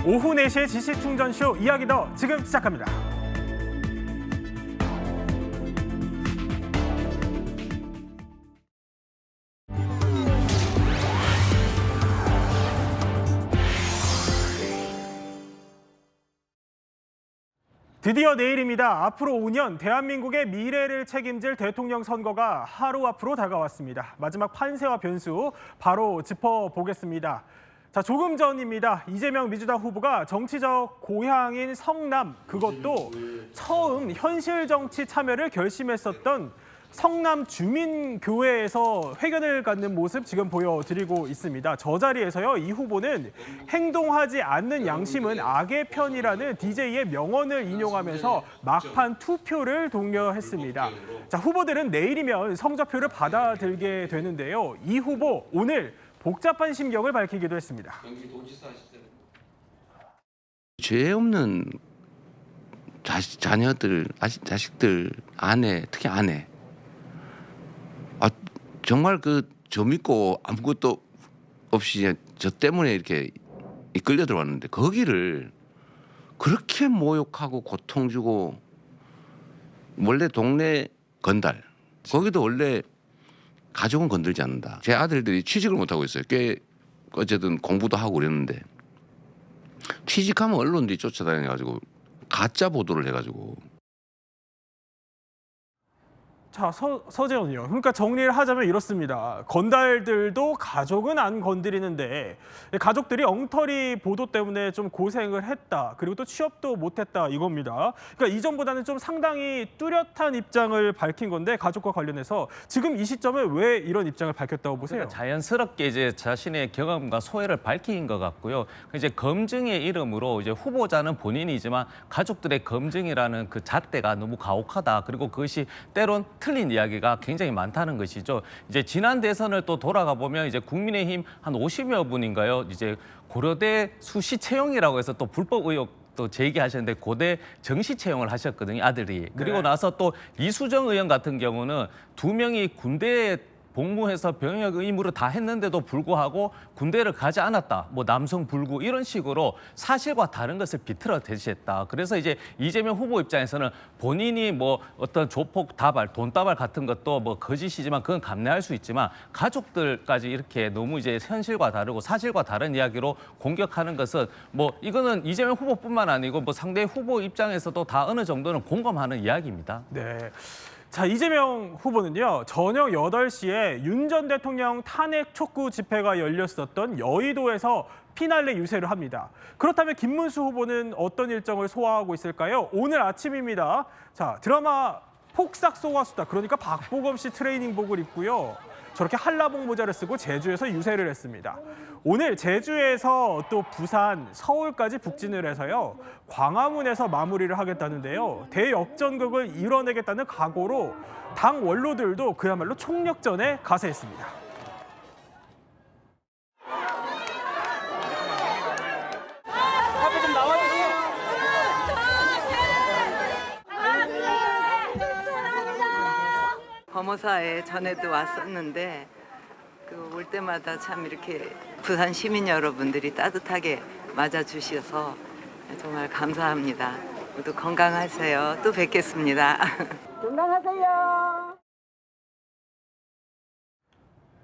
오후 4시의 지식충전쇼 이야기 더 지금 시작합니다. 드디어 내일입니다. 앞으로 5년 대한민국의 미래를 책임질 대통령 선거가 하루 앞으로 다가왔습니다. 마지막 판세와 변수 바로 짚어보겠습니다. 자, 조금 전입니다. 이재명 민주당 후보가 정치적 고향인 성남, 그것도 처음 현실 정치 참여를 결심했었던 성남 주민교회에서 회견을 갖는 모습 지금 보여드리고 있습니다. 저 자리에서요, 이 후보는 행동하지 않는 양심은 악의 편이라는 DJ의 명언을 인용하면서 막판 투표를 독려했습니다. 자, 후보들은 내일이면 성적표를 받아들게 되는데요. 이 후보 오늘 복잡한 심경을 밝히기도 했습니다. 죄 없는 자녀들, 자식들, 아내, 특히 아내. 정말 저 믿고 아무것도 없이 저 때문에 이렇게 이끌려 들어왔는데 거기를 그렇게 모욕하고 고통 주고, 원래 동네 건달, 거기도 원래 가족은 건들지 않는다. 제 아들들이 취직을 못하고 있어요. 꽤 어쨌든 공부도 하고 그랬는데 취직하면 언론들이 쫓아다녀가지고 가짜 보도를 해가지고. 자, 서재원이요. 그러니까 정리를 하자면 이렇습니다. 건달들도 가족은 안 건드리는데 가족들이 엉터리 보도 때문에 좀 고생을 했다. 그리고 또 취업도 못했다 이겁니다. 그러니까 이전보다는 좀 상당히 뚜렷한 입장을 밝힌 건데, 가족과 관련해서 지금 이 시점에 왜 이런 입장을 밝혔다고 보세요? 그러니까 자연스럽게 이제 자신의 경험과 소회를 밝힌 것 같고요. 이제 검증의 이름으로 이제 후보자는 본인이지만 가족들의 검증이라는 그 잣대가 너무 가혹하다. 그리고 그것이 때론 틀린 이야기가 굉장히 많다는 것이죠. 이제 지난 대선을 또 돌아가 보면 이제 국민의힘 한 50여 분인가요? 이제 고려대 수시 채용이라고 해서 또 불법 의혹 또 제기하셨는데 고대 정시 채용을 하셨거든요, 아들이. 그리고 나서 또 이수정 의원 같은 경우는 2명이 군대에 복무해서 병역 의무를 다 했는데도 불구하고 군대를 가지 않았다. 뭐 남성 불구 이런 식으로 사실과 다른 것을 비틀어 대시했다. 그래서 이제 이재명 후보 입장에서는 본인이 뭐 어떤 조폭 다발, 돈다발 같은 것도 뭐 거짓이지만 그건 감내할 수 있지만 가족들까지 이렇게 너무 이제 현실과 다르고 사실과 다른 이야기로 공격하는 것은 뭐 이거는 이재명 후보뿐만 아니고 뭐 상대 후보 입장에서도 다 어느 정도는 공감하는 이야기입니다. 네. 자, 이재명 후보는요, 저녁 8시에 윤 전 대통령 탄핵 촉구 집회가 열렸었던 여의도에서 피날레 유세를 합니다. 그렇다면 김문수 후보는 어떤 일정을 소화하고 있을까요? 오늘 아침입니다. 자, 드라마 폭삭 속았수다. 그러니까 박보검 씨 트레이닝복을 입고요. 저렇게 한라봉 모자를 쓰고 제주에서 유세를 했습니다. 오늘 제주에서 또 부산, 서울까지 북진을 해서요, 광화문에서 마무리를 하겠다는데요. 대역전극을 이뤄내겠다는 각오로 당 원로들도 그야말로 총력전에 가세했습니다. 범어사에 전에도 왔었는데 올 때마다 참 이렇게 부산 시민 여러분들이 따뜻하게 맞아주셔서 정말 감사합니다. 모두 건강하세요. 또 뵙겠습니다. 건강하세요.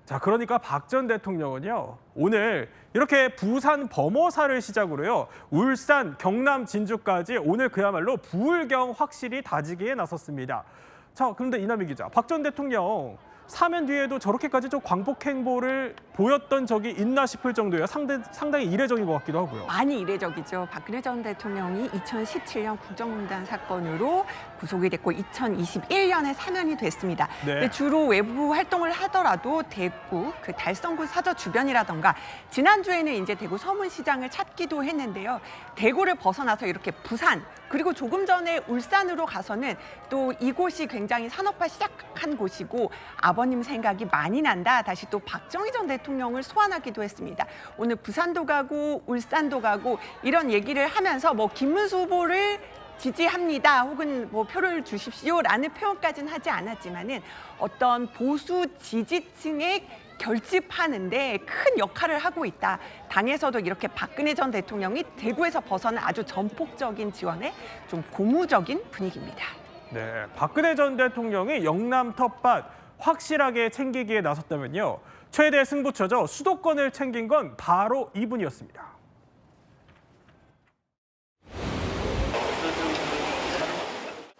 자, 그러니까 박 전 대통령은요, 오늘 이렇게 부산 범어사를 시작으로요, 울산, 경남, 진주까지 오늘 그야말로 부울경 확실히 다지기에 나섰습니다. 자, 그런데 이남희 기자, 박 전 대통령 사면 뒤에도 저렇게까지 좀 광복 행보를 보였던 적이 있나 싶을 정도예요. 상당히 이례적인 것 같기도 하고요. 많이 이례적이죠. 박근혜 전 대통령이 2017년 국정농단 사건으로 구속이 됐고 2021년에 사면이 됐습니다. 네. 근데 주로 외부 활동을 하더라도 대구 그 달성구 사저 주변이라던가 지난주에는 이제 대구 서문시장을 찾기도 했는데요. 대구를 벗어나서 이렇게 부산 그리고 조금 전에 울산으로 가서는 또 이곳이 굉장히 산업화 시작한 곳이고 아버님 생각이 많이 난다. 다시 또 박정희 전 대통령을 소환하기도 했습니다. 오늘 부산도 가고 울산도 가고 이런 얘기를 하면서 뭐 김문수 후보를 지지합니다. 혹은 뭐 표를 주십시오라는 표현까지는 하지 않았지만은 어떤 보수 지지층의 결집하는데 큰 역할을 하고 있다. 당에서도 이렇게 박근혜 전 대통령이 대구에서 벗어난 아주 전폭적인 지원에 좀 고무적인 분위기입니다. 네, 박근혜 전 대통령이 영남 텃밭 확실하게 챙기기에 나섰다면요. 최대 승부처죠. 수도권을 챙긴 건 바로 이분이었습니다.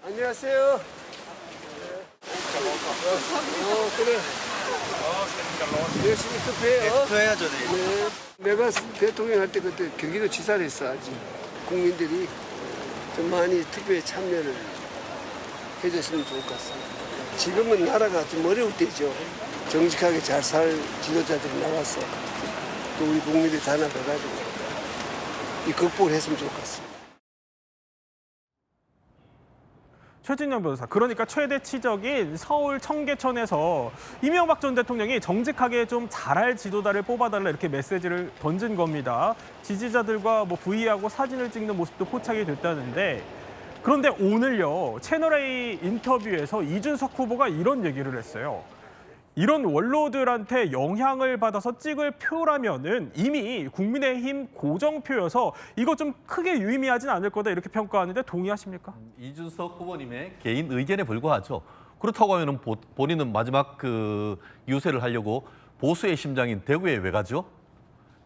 안녕하세요. 그래. 열심히 투표해요. 투표해야죠, 네. 내가 대통령 할 때 그때 경기도 지사를 했어. 아직 국민들이 좀 많이 투표에 참여를 해줬으면 좋을 것 같습니다. 지금은 나라가 좀 어려울 때죠. 정직하게 잘 살 지도자들이 나와서 또 우리 국민들이 단합해가지고 이 극복을 했으면 좋을 것 같습니다. 최진영 변호사, 그러니까 최대 치적인 서울 청계천에서 이명박 전 대통령이 정직하게 좀 잘할 지도자를 뽑아달라 이렇게 메시지를 던진 겁니다. 지지자들과 부의하고 사진을 찍는 모습도 포착이 됐다는데, 그런데 오늘요, 채널A 인터뷰에서 이준석 후보가 이런 얘기를 했어요. 이런 원로들한테 영향을 받아서 찍을 표라면은 이미 국민의힘 고정표여서 이거 좀 크게 유의미하진 않을 거다 이렇게 평가하는데 동의하십니까? 이준석 후보님의 개인 의견에 불과하죠. 그렇다고 하면은 본인은 마지막 유세를 하려고 보수의 심장인 대구에 왜 가죠?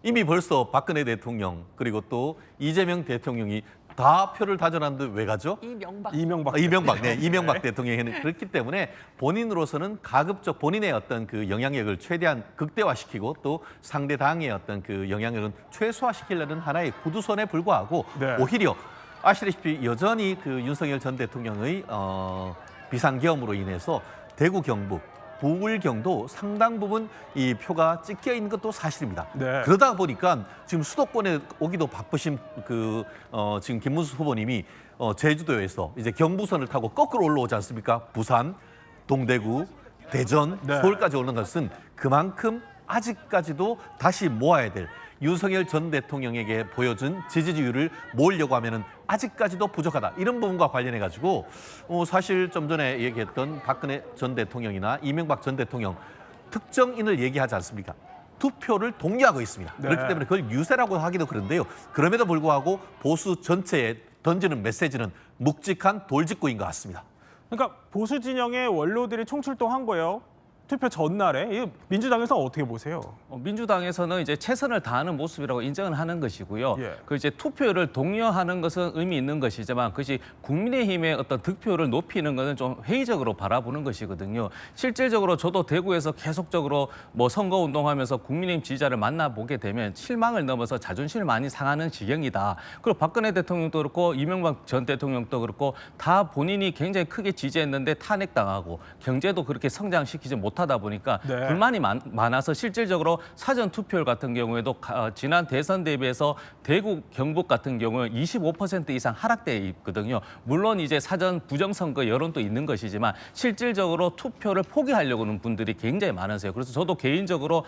이미 벌써 박근혜 대통령 그리고 또 이재명 대통령이 다 표를 다져놨는데 왜 가죠? 이명박 대통령이 그렇기 때문에 본인으로서는 가급적 본인의 어떤 그 영향력을 최대한 극대화시키고 또 상대 당의 어떤 그 영향력은 최소화시키려는 하나의 구두선에 불과하고 네. 오히려 아시다시피 여전히 그 윤석열 전 대통령의 비상계엄으로 인해서 대구 경북 부울경도 상당 부분 이 표가 찍혀 있는 것도 사실입니다. 네. 그러다 보니까 지금 수도권에 오기도 바쁘신 지금 김문수 후보님이 제주도에서 이제 경부선을 타고 거꾸로 올라오지 않습니까? 부산, 동대구, 대전, 네. 서울까지 오는 것은 그만큼 아직까지도 다시 모아야 될 윤석열 전 대통령에게 보여준 지지율을 모으려고 하면은 아직까지도 부족하다. 이런 부분과 관련해 가지고 사실 좀 전에 얘기했던 박근혜 전 대통령이나 이명박 전 대통령 특정인을 얘기하지 않습니까? 투표를 독려하고 있습니다. 네. 그렇기 때문에 그걸 유세라고 하기도 그런데요. 그럼에도 불구하고 보수 전체에 던지는 메시지는 묵직한 돌직구인 것 같습니다. 그러니까 보수 진영의 원로들이 총출동한 거예요. 투표 전날에. 민주당에서 어떻게 보세요? 민주당에서는 이제 최선을 다하는 모습이라고 인정을 하는 것이고요. 예. 그 이제 투표를 독려하는 것은 의미 있는 것이지만 그것이 국민의힘의 어떤 득표를 높이는 것은 좀 회의적으로 바라보는 것이거든요. 실질적으로 저도 대구에서 계속적으로 선거 운동하면서 국민의힘 지지자를 만나보게 되면 실망을 넘어서 자존심을 많이 상하는 지경이다. 그리고 박근혜 대통령도 그렇고 이명박 전 대통령도 그렇고 다 본인이 굉장히 크게 지지했는데 탄핵당하고 경제도 그렇게 성장시키지 못하다 보니까 네. 불만이 많아서 실질적으로 사전 투표율 같은 경우에도 지난 대선 대비해서 대구, 경북 같은 경우는 25% 이상 하락돼 있거든요. 물론 이제 사전 부정선거 여론도 있는 것이지만 실질적으로 투표를 포기하려고 하는 분들이 굉장히 많으세요. 그래서 저도 개인적으로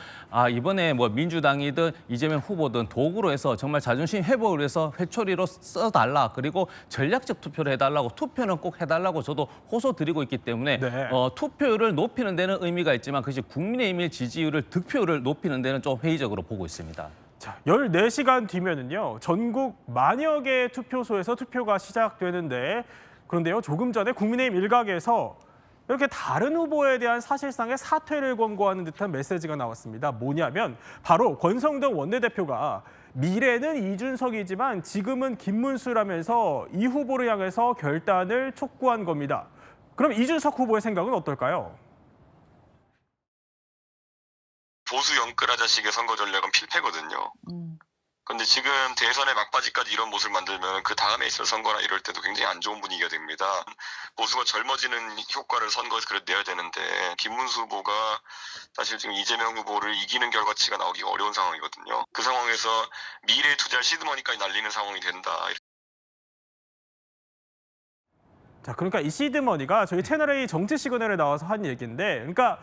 이번에 민주당이든 이재명 후보든 도구로 해서 정말 자존심 회복을 위해서 회초리로 써달라. 그리고 전략적 투표를 해달라고 투표는 꼭 해달라고 저도 호소드리고 있기 때문에 네. 투표율을 높이는 데는 의미가 있지만 그것이 국민의힘의 지지율을 득표율을 높이는 데는 좀 회의적으로 보고 있습니다. 자, 14시간 뒤면은요. 전국 만여 개의 투표소에서 투표가 시작되는데, 그런데요. 조금 전에 국민의힘 일각에서 이렇게 다른 후보에 대한 사실상의 사퇴를 권고하는 듯한 메시지가 나왔습니다. 뭐냐면 바로 권성동 원내대표가 미래는 이준석이지만 지금은 김문수라면서 이 후보를 향해서 결단을 촉구한 겁니다. 그럼 이준석 후보의 생각은 어떨까요? 보수 영끌하자식의 선거 전략은 필패거든요. 근데 지금 대선의 막바지까지 이런 모습을 만들면 그 다음에 있을 선거나 이럴 때도 굉장히 안 좋은 분위기가 됩니다. 보수가 젊어지는 효과를 선거에서 그래도 내야 되는데 김문수 후보가 사실 지금 이재명 후보를 이기는 결과치가 나오기가 어려운 상황이거든요. 그 상황에서 미래에 투자할 시드머니까지 날리는 상황이 된다. 자, 그러니까 이 시드머니가 저희 채널A 정치 시그널에 나와서 한 얘기인데, 그러니까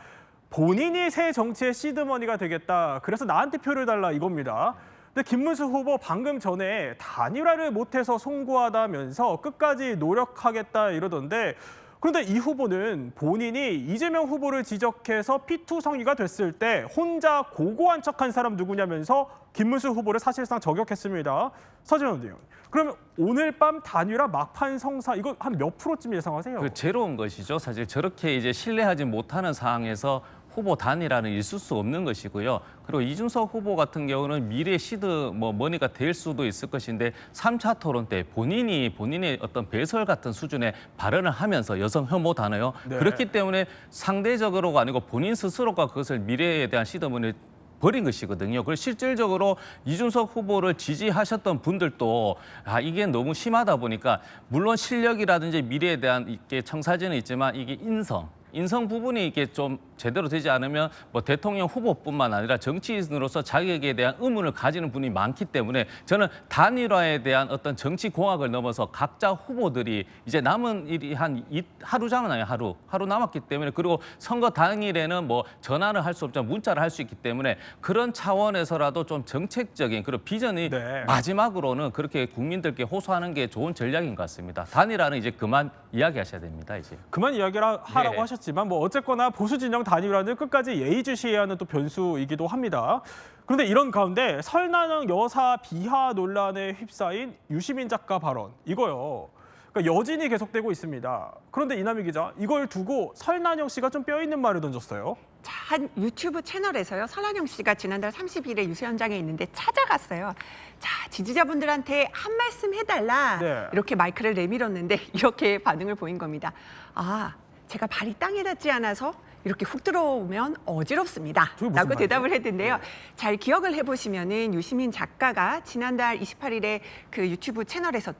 본인이 새 정치의 시드머니가 되겠다. 그래서 나한테 표를 달라 이겁니다. 근데 김문수 후보 방금 전에 단일화를 못해서 송구하다면서 끝까지 노력하겠다 이러던데, 그런데 이 후보는 본인이 이재명 후보를 지적해서 피투성이가 됐을 때 혼자 고고한 척한 사람 누구냐면서 김문수 후보를 사실상 저격했습니다. 서재원 의원. 그러면 오늘 밤 단일화 막판 성사 이거 한 몇 프로쯤 예상하세요? 그 제로인 것이죠. 사실 저렇게 이제 신뢰하지 못하는 상황에서 후보 단일화는 있을 수 없는 것이고요. 그리고 이준석 후보 같은 경우는 미래 시드 머니가 될 수도 있을 것인데 3차 토론 때 본인의 어떤 배설 같은 수준의 발언을 하면서 여성 혐오 단어요. 네. 그렇기 때문에 상대적으로가 아니고 본인 스스로가 그것을 미래에 대한 시드 머니를 버린 것이거든요. 그리고 실질적으로 이준석 후보를 지지하셨던 분들도 이게 너무 심하다 보니까 물론 실력이라든지 미래에 대한 이게 청사진은 있지만 이게 인성 부분이 이게 좀 제대로 되지 않으면 뭐 대통령 후보뿐만 아니라 정치인으로서 자격에 대한 의문을 가지는 분이 많기 때문에 저는 단일화에 대한 어떤 정치 공학을 넘어서 각자 후보들이 이제 남은 일이 한 하루잖아요. 하루 남았기 때문에 그리고 선거 당일에는 뭐 전화를 할 수 없지만 문자를 할 수 있기 때문에 그런 차원에서라도 좀 정책적인 그런 비전이 네. 마지막으로는 그렇게 국민들께 호소하는 게 좋은 전략인 것 같습니다. 단일화는 이제 그만 이야기하셔야 됩니다. 이제. 그만 이야기를 하라고 네. 하셨지만 뭐 어쨌거나 보수 진영 단일화는 끝까지 예의주시해야 하는 또 변수이기도 합니다. 그런데 이런 가운데 설난영 여사 비하 논란에 휩싸인 유시민 작가 발언 이거요. 그러니까 여진이 계속되고 있습니다. 그런데 이남희 기자 이걸 두고 설난영 씨가 좀 뼈 있는 말을 던졌어요. 자, 한 유튜브 채널에서요. 설난영 씨가 지난달 30일에 유세 현장에 있는데 찾아갔어요. 자, 지지자분들한테 한 말씀 해달라. 네. 이렇게 마이크를 내밀었는데 이렇게 반응을 보인 겁니다. 아, 제가 발이 땅에 닿지 않아서 이렇게 훅 들어오면 어지럽습니다. 저게 무슨 라고 말이에요? 대답을 했는데요. 잘 기억을 해보시면은 유시민 작가가 지난달 28일에 그 유튜브 채널에서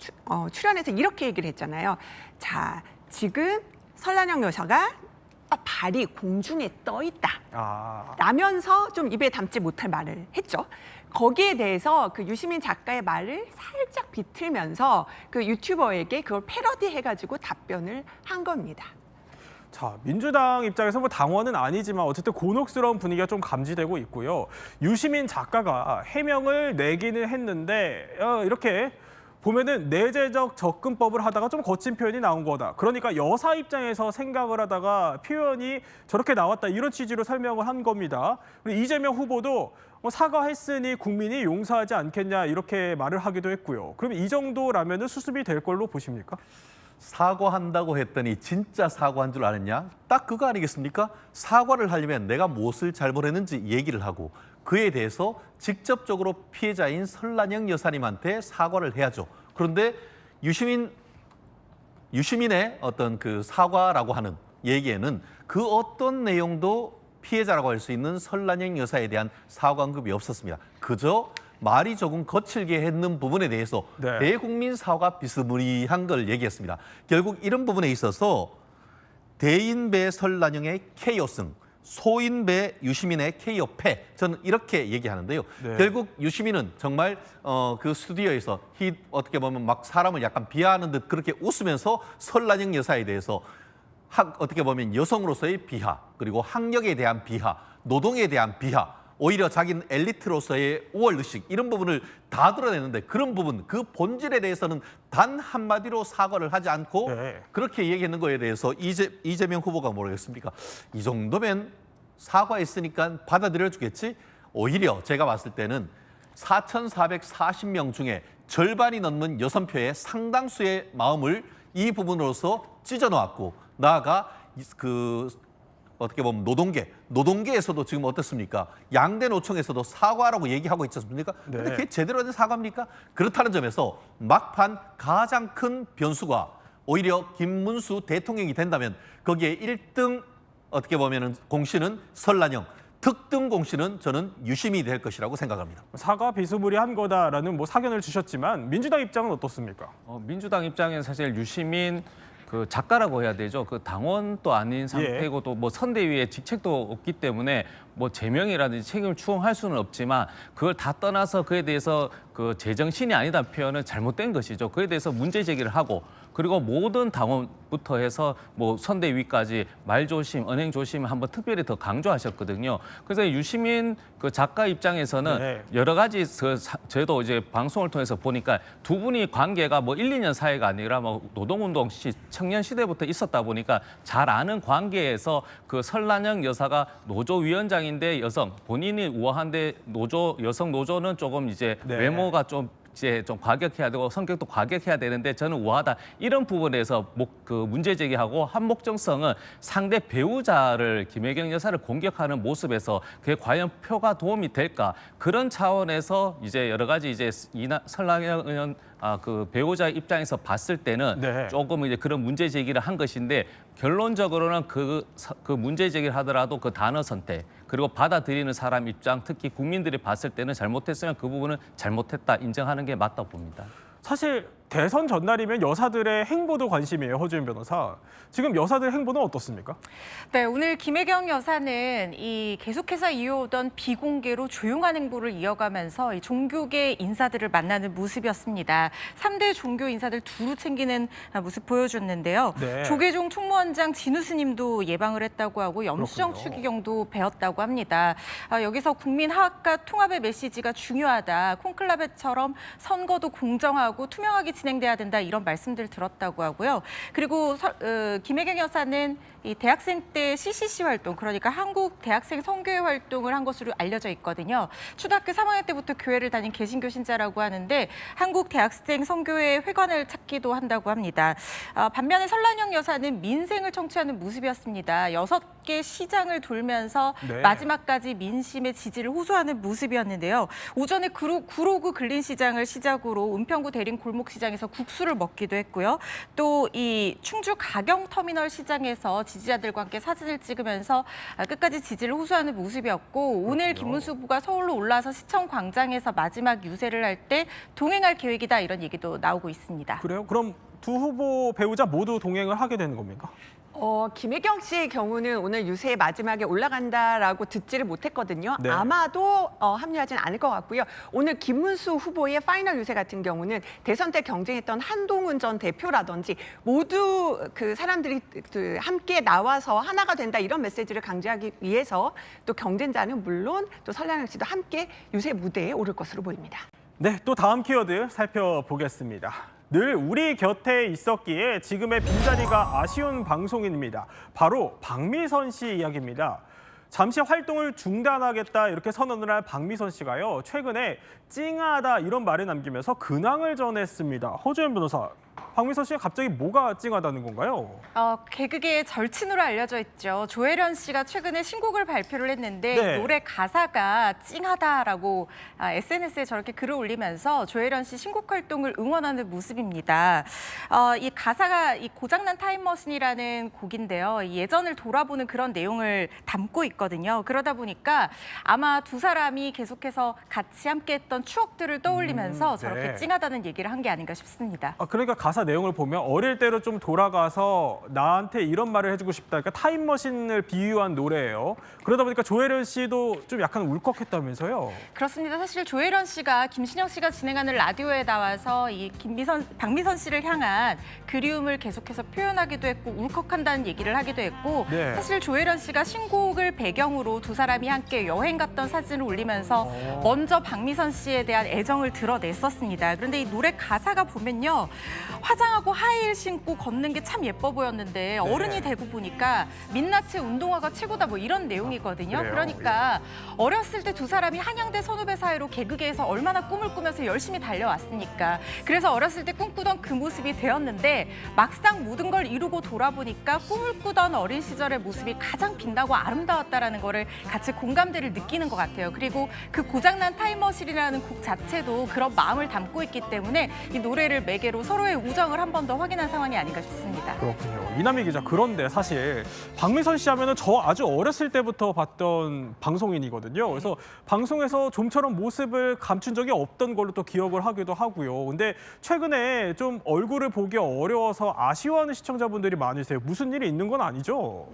출연해서 이렇게 얘기를 했잖아요. 자, 지금 설난영 여사가 발이 공중에 떠 있다. 라면서 좀 입에 담지 못할 말을 했죠. 거기에 대해서 그 유시민 작가의 말을 살짝 비틀면서 그 유튜버에게 그걸 패러디해가지고 답변을 한 겁니다. 자, 민주당 입장에서 뭐 당원은 아니지만 어쨌든 곤혹스러운 분위기가 좀 감지되고 있고요. 유시민 작가가 해명을 내기는 했는데 이렇게 보면은 내재적 접근법을 하다가 좀 거친 표현이 나온 거다. 그러니까 여사 입장에서 생각을 하다가 표현이 저렇게 나왔다. 이런 취지로 설명을 한 겁니다. 그리고 이재명 후보도 사과했으니 국민이 용서하지 않겠냐 이렇게 말을 하기도 했고요. 그럼 이 정도라면은 수습이 될 걸로 보십니까? 사과한다고 했더니 진짜 사과한 줄 아느냐? 딱 그거 아니겠습니까? 사과를 하려면 내가 무엇을 잘못했는지 얘기를 하고 그에 대해서 직접적으로 피해자인 설난영 여사님한테 사과를 해야죠. 그런데 유시민의 어떤 그 사과라고 하는 얘기에는 그 어떤 내용도 피해자라고 할 수 있는 설난영 여사에 대한 사과 언급이 없었습니다. 그저 말이 조금 거칠게 했는 부분에 대해서 네. 대국민 사과 비스무리한 걸 얘기했습니다. 결국 이런 부분에 있어서 대인배 설난영의 KO승, 소인배 유시민의 KO 패, 저는 이렇게 얘기하는데요. 네. 결국 유시민은 정말 그 스튜디오에서 어떻게 보면 막 사람을 약간 비하하는 듯 그렇게 웃으면서 설난영 여사에 대해서 어떻게 보면 여성으로서의 비하, 그리고 학력에 대한 비하, 노동에 대한 비하, 오히려 자기는 엘리트로서의 우월의식 이런 부분을 다 드러내는데 그런 부분, 그 본질에 대해서는 단 한마디로 사과를 하지 않고 네. 그렇게 얘기하는 거에 대해서 이재명 후보가 모르겠습니까? 이 정도면 사과했으니까 받아들여 주겠지? 오히려 제가 봤을 때는 4,440명 중에 절반이 넘는 6표의 상당수의 마음을 이 부분으로서 찢어놓았고 나아가 그 어떻게 보면 노동계에서도 지금 어떻습니까? 양대 노총에서도 사과라고 얘기하고 있지 않습니까? 근데 그게 제대로 된 사과입니까? 그렇다는 점에서 막판 가장 큰 변수가 오히려 김문수 대통령이 된다면 거기에 1등 어떻게 보면은 공신은 설난영, 특등 공신은 저는 유심히 될 것이라고 생각합니다. 사과 비스무리한 거다라는 뭐 사견을 주셨지만 민주당 입장은 어떻습니까? 민주당 입장에는 사실 유시민 그 작가라고 해야 되죠. 그 당원도 아닌 상태고 또 뭐 선대위의 직책도 없기 때문에 뭐 제명이라든지 책임을 추궁할 수는 없지만 그걸 다 떠나서 그에 대해서 그 제정신이 아니다 표현은 잘못된 것이죠. 그에 대해서 문제 제기를 하고 그리고 모든 당원부터 해서 뭐 선대위까지 말조심, 언행조심 한번 특별히 더 강조하셨거든요. 그래서 유시민 그 작가 입장에서는 네. 여러 가지 저도 이제 방송을 통해서 보니까 두 분이 관계가 뭐 1, 2년 사이가 아니라 뭐 노동운동 청년 시대부터 있었다 보니까 잘 아는 관계에서 그 설란영 여사가 노조위원장인데 여성, 본인이 우아한데 여성 노조는 조금 이제 네. 외모가 좀 과격해야 되고 성격도 과격해야 되는데 저는 우아하다 이런 부분에서 문제 제기하고 한목정성은 상대 배우자를 김혜경 여사를 공격하는 모습에서 그게 과연 표가 도움이 될까 그런 차원에서 이제 여러 가지 이제 설랑영 의원 그 배우자 입장에서 봤을 때는 네. 조금 이제 그런 문제 제기를 한 것인데 결론적으로는 그 문제 제기를 하더라도 그 단어 선택 그리고 받아들이는 사람 입장 특히 국민들이 봤을 때는 잘못했으면 그 부분은 잘못했다 인정하는 게 맞다고 봅니다. 사실 대선 전날이면 여사들의 행보도 관심이에요, 허주연 변호사. 지금 여사들의 행보는 어떻습니까? 네, 오늘 김혜경 여사는 계속해서 이어오던 비공개로 조용한 행보를 이어가면서 이 종교계 인사들을 만나는 모습이었습니다. 3대 종교 인사들 두루 챙기는 모습 보여줬는데요. 네. 조계종 총무원장 진우 스님도 예방을 했다고 하고 염수정 그렇군요. 추기경도 배웠다고 합니다. 여기서 국민 화합과 통합의 메시지가 중요하다. 콘클라베처럼 선거도 공정하고 투명하게 진행돼야 된다 이런 말씀들 들었다고 하고요. 그리고 김혜경 여사는 이 대학생 때 CCC 활동, 그러니까 한국 대학생 선교회 활동을 한 것으로 알려져 있거든요. 초등학교 3학년 때부터 교회를 다닌 개신교 신자라고 하는데 한국 대학생 선교회 회관을 찾기도 한다고 합니다. 반면에 설란영 여사는 민생을 청취하는 모습이었습니다. 6개 시장을 돌면서 네. 마지막까지 민심의 지지를 호소하는 모습이었는데요. 오전에 구로구 근린시장을 시작으로 은평구 대림 골목시장에서 국수를 먹기도 했고요. 또 이 충주 가경터미널 시장에서 지지자들과 함께 사진을 찍으면서 끝까지 지지를 호소하는 모습이었고 오늘 김문수 후보가 서울로 올라와서 시청 광장에서 마지막 유세를 할 때 동행할 계획이다 이런 얘기도 나오고 있습니다. 그래요? 그럼 두 후보 배우자 모두 동행을 하게 되는 겁니까? 김혜경 씨의 경우는 오늘 유세의 마지막에 올라간다라고 듣지를 못했거든요. 네. 아마도 합류하진 않을 것 같고요. 오늘 김문수 후보의 파이널 유세 같은 경우는 대선 때 경쟁했던 한동훈 전 대표라든지 모두 그 사람들이 함께 나와서 하나가 된다 이런 메시지를 강조하기 위해서 또 경쟁자는 물론 또 설량영 씨도 함께 유세 무대에 오를 것으로 보입니다. 네, 또 다음 키워드 살펴보겠습니다. 늘 우리 곁에 있었기에 지금의 빈자리가 아쉬운 방송인입니다. 바로 박미선 씨 이야기입니다. 잠시 활동을 중단하겠다 이렇게 선언을 한 박미선 씨가요. 최근에 찡하다 이런 말을 남기면서 근황을 전했습니다. 허주연 변호사, 박미선 씨가 갑자기 뭐가 찡하다는 건가요? 개그계의 절친으로 알려져 있죠. 조혜련 씨가 최근에 신곡을 발표를 했는데 네. 노래 가사가 찡하다라고 SNS에 저렇게 글을 올리면서 조혜련 씨 신곡 활동을 응원하는 모습입니다. 이 가사가 이 고장난 타임머신이라는 곡인데요. 예전을 돌아보는 그런 내용을 담고 있거든요. 그러다 보니까 아마 두 사람이 계속해서 같이 함께했던 추억들을 떠올리면서 저렇게 네. 찡하다는 얘기를 한 게 아닌가 싶습니다. 그러니까 가사 내용을 보면 어릴 때로 좀 돌아가서 나한테 이런 말을 해주고 싶다. 그러니까 타임머신을 비유한 노래예요. 그러다 보니까 조혜련 씨도 좀 약간 울컥했다면서요. 그렇습니다. 사실 조혜련 씨가 김신영 씨가 진행하는 라디오에 나와서 이 박미선 씨를 향한 그리움을 계속해서 표현하기도 했고 울컥한다는 얘기를 하기도 했고 네. 사실 조혜련 씨가 신곡을 배경으로 두 사람이 함께 여행 갔던 사진을 올리면서 먼저 박미선 씨에 대한 애정을 드러냈었습니다. 그런데 이 노래 가사가 보면요. 화장하고 하이힐 신고 걷는 게 참 예뻐 보였는데 어른이 되고 보니까 민낯의 운동화가 최고다 뭐 이런 내용이거든요. 그래요? 그러니까 어렸을 때 두 사람이 한양대 선후배 사이로 개그계에서 얼마나 꿈을 꾸면서 열심히 달려왔으니까 그래서 어렸을 때 꿈꾸던 그 모습이 되었는데 막상 모든 걸 이루고 돌아보니까 꿈을 꾸던 어린 시절의 모습이 가장 빛나고 아름다웠다라는 거를 같이 공감대를 느끼는 것 같아요. 그리고 그 고장난 타임머신이라는 곡 자체도 그런 마음을 담고 있기 때문에 이 노래를 매개로 서로의 우정을 한 번 더 확인한 상황이 아닌가 싶습니다. 그렇군요. 이남희 기자, 그런데 사실 박미선 씨 하면은 저 아주 어렸을 때부터 봤던 방송인이거든요. 그래서 방송에서 좀처럼 모습을 감춘 적이 없던 걸로 또 기억을 하기도 하고요. 근데 최근에 좀 얼굴을 보기 어려워서 아쉬워하는 시청자분들이 많으세요. 무슨 일이 있는 건 아니죠?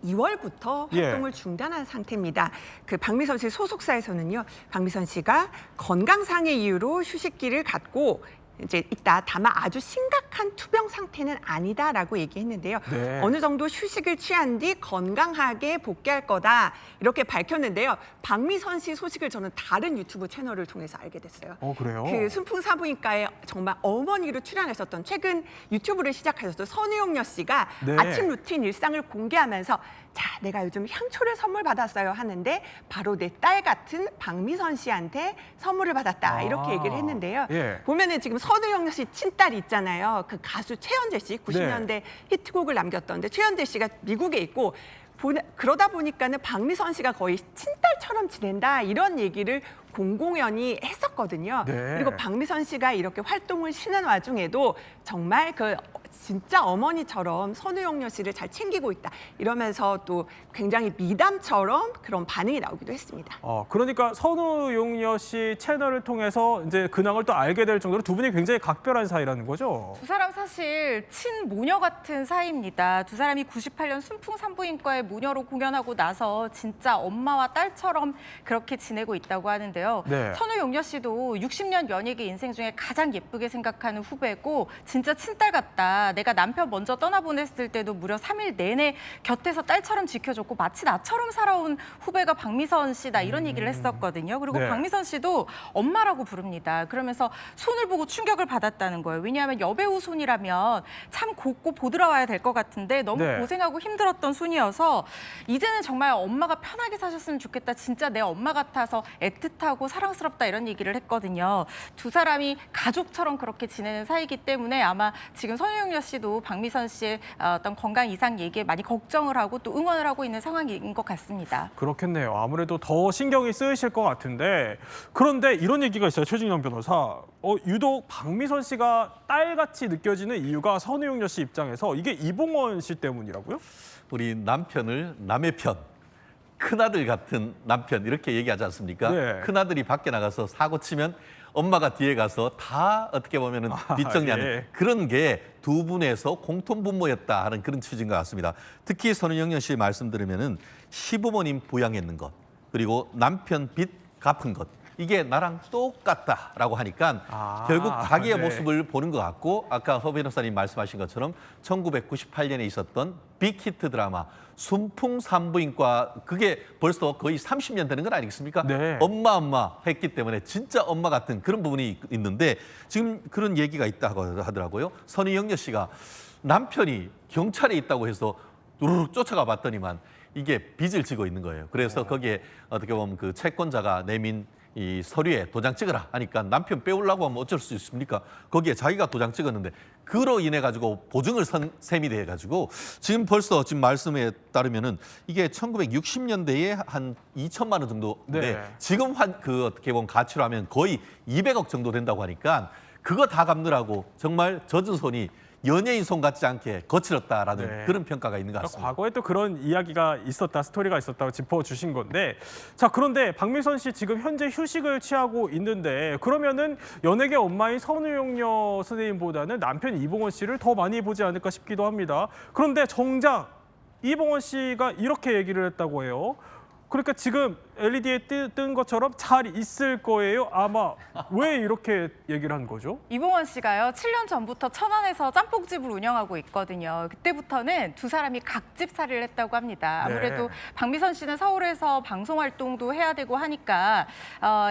2월부터 예. 활동을 중단한 상태입니다. 그 박미선 씨 소속사에서는요, 박미선 씨가 건강상의 이유로 휴식기를 갖고 이제 있다. 다만 아주 심각한 투병 상태는 아니다라고 얘기했는데요. 네. 어느 정도 휴식을 취한 뒤 건강하게 복귀할 거다 이렇게 밝혔는데요. 박미선 씨 소식을 저는 다른 유튜브 채널을 통해서 알게 됐어요. 그래요? 그 순풍산부인과에 정말 어머니로 출연하셨던 최근 유튜브를 시작하셨던 선우용녀 씨가 네. 아침 루틴 일상을 공개하면서 자, 내가 요즘 향초를 선물 받았어요 하는데 바로 내 딸 같은 박미선 씨한테 선물을 받았다 이렇게 얘기를 했는데요. 예. 보면은 지금 선우용녀 씨 친딸 있잖아요. 그 가수 최연재 씨 90년대 히트곡을 남겼던데 최연재 씨가 미국에 있고 그러다 보니까는 박미선 씨가 거의 친딸처럼 지낸다 이런 얘기를 공공연히 했었거든요. 네. 그리고 박미선 씨가 이렇게 활동을 쉬는 와중에도 정말 그 진짜 어머니처럼 선우용녀 씨를 잘 챙기고 있다 이러면서 또 굉장히 미담처럼 그런 반응이 나오기도 했습니다. 그러니까 선우용녀 씨 채널을 통해서 이제 근황을 또 알게 될 정도로 두 분이 굉장히 각별한 사이라는 거죠. 두 사람 사실 친모녀 같은 사이입니다. 두 사람이 98년 순풍산부인과에 모녀로 공연하고 나서 진짜 엄마와 딸처럼 그렇게 지내고 있다고 하는데요. 네. 선우용녀 씨도 60년 연예계 인생 중에 가장 예쁘게 생각하는 후배고 진짜 친딸 같다. 내가 남편 먼저 떠나보냈을 때도 무려 3일 내내 곁에서 딸처럼 지켜줬고 마치 나처럼 살아온 후배가 박미선 씨다 이런 얘기를 했었거든요. 그리고 네. 박미선 씨도 엄마라고 부릅니다. 그러면서 손을 보고 충격을 받았다는 거예요. 왜냐하면 여배우 손이라면 참 곱고 보드라워야 될 것 같은데 너무 네. 고생하고 힘들었던 손이어서 이제는 정말 엄마가 편하게 사셨으면 좋겠다. 진짜 내 엄마 같아서 애틋하고 사랑스럽다 이런 얘기를 했거든요. 두 사람이 가족처럼 그렇게 지내는 사이이기 때문에 아마 지금 선우용녀 씨도 박미선 씨의 어떤 건강 이상 얘기에 많이 걱정을 하고 또 응원을 하고 있는 상황인 것 같습니다. 그렇겠네요. 아무래도 더 신경이 쓰이실 것 같은데 그런데 이런 얘기가 있어요. 최진영 변호사. 유독 박미선 씨가 딸같이 느껴지는 이유가 선우용녀 씨 입장에서 이게 이봉원 씨 때문이라고요? 우리 남편을 남의 편, 큰아들 같은 남편 이렇게 얘기하지 않습니까? 네. 큰아들이 밖에 나가서 사고 치면 엄마가 뒤에 가서 다 어떻게 보면은 뒷정리하는 예. 그런 게 두 분에서 공통분모였다 하는 그런 취지인 것 같습니다. 특히 선우영녀 씨 말씀 들으면은 시부모님 부양했는 것 그리고 남편 빚 갚은 것 이게 나랑 똑같다라고 하니까 결국 자기의 네. 모습을 보는 것 같고 아까 허 변호사님 말씀하신 것처럼 1998년에 있었던 빅히트 드라마 순풍산부인과 그게 벌써 거의 30년 되는 건 아니겠습니까? 네. 엄마 했기 때문에 진짜 엄마 같은 그런 부분이 있는데 지금 그런 얘기가 있다고 하더라고요. 선우영녀 씨가 남편이 경찰에 있다고 해서 우르르 쫓아가 봤더니만 이게 빚을 지고 있는 거예요. 그래서 거기에 어떻게 보면 그 채권자가 내민 이 서류에 도장 찍어라 하니까 남편 빼오려고 하면 어쩔 수 있습니까? 거기에 자기가 도장 찍었는데 그로 인해 가지고 보증을 선 셈이 돼 가지고 지금 벌써 지금 말씀에 따르면은 이게 1960년대에 한 2천만 원 정도인데 네. 지금 그 어떻게 보면 가치로 하면 거의 200억 정도 된다고 하니까 그거 다 갚느라고 정말 젖은 손이 연예인 손 같지 않게 거칠었다라는 네. 그런 평가가 있는 것 같습니다. 과거에 또 그런 이야기가 있었다, 스토리가 있었다고 짚어주신 건데 자 그런데 박미선 씨 지금 현재 휴식을 취하고 있는데 그러면은 연예계 엄마인 선우용녀 선생님보다는 남편 이봉원 씨를 더 많이 보지 않을까 싶기도 합니다. 그런데 정작 이봉원 씨가 이렇게 얘기를 했다고 해요. 그러니까 지금 LED에 뜬 것처럼 잘 있을 거예요. 아마 왜 이렇게 얘기를 한 거죠? 이봉원 씨가요, 7년 전부터 천안에서 짬뽕집을 운영하고 있거든요. 그때부터는 두 사람이 각집살이를 했다고 합니다. 아무래도 네. 박미선 씨는 서울에서 방송 활동도 해야 되고 하니까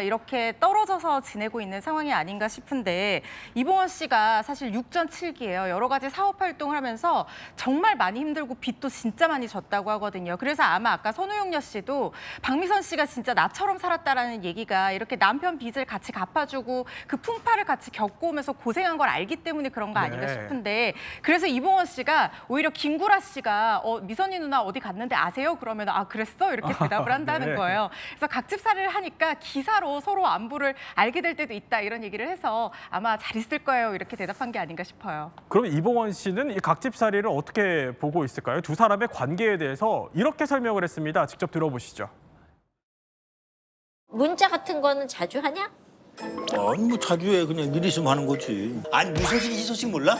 이렇게 떨어져서 지내고 있는 상황이 아닌가 싶은데 이봉원 씨가 사실 육전칠기예요. 여러 가지 사업 활동을 하면서 정말 많이 힘들고 빚도 진짜 많이 졌다고 하거든요. 그래서 아마 아까 선우용녀 씨도 박미선 씨가 진짜 나처럼 살았다라는 얘기가 이렇게 남편 빚을 같이 갚아주고 그 풍파를 같이 겪어오면서 고생한 걸 알기 때문에 그런 거 아닌가 네. 싶은데 그래서 이봉원 씨가 오히려 김구라 씨가 미선이 누나 어디 갔는데 아세요? 그러면 그랬어? 이렇게 대답을 한다는 네. 거예요. 그래서 각집살이를 하니까 기사로 서로 안부를 알게 될 때도 있다 이런 얘기를 해서 아마 잘 있을 거예요 이렇게 대답한 게 아닌가 싶어요. 그럼 이봉원 씨는 이 각집살이를 어떻게 보고 있을까요? 두 사람의 관계에 대해서 이렇게 설명을 했습니다. 직접 들어보시죠. 문자 같은 거는 자주 하냐? 아니 뭐 자주 해. 그냥 일 있으면 하는 거지. 아니 무소식 이 소식 몰라?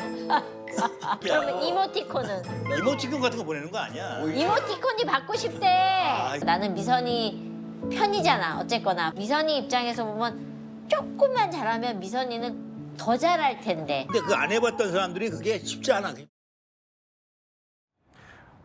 그러면 이모티콘은? 이모티콘 같은 거 보내는 거 아니야. 이모티콘이 받고 싶대. 나는 미선이 편이잖아. 어쨌거나 미선이 입장에서 보면 조금만 잘하면 미선이는 더 잘할 텐데. 근데 그 안 해봤던 사람들이 그게 쉽지 않아.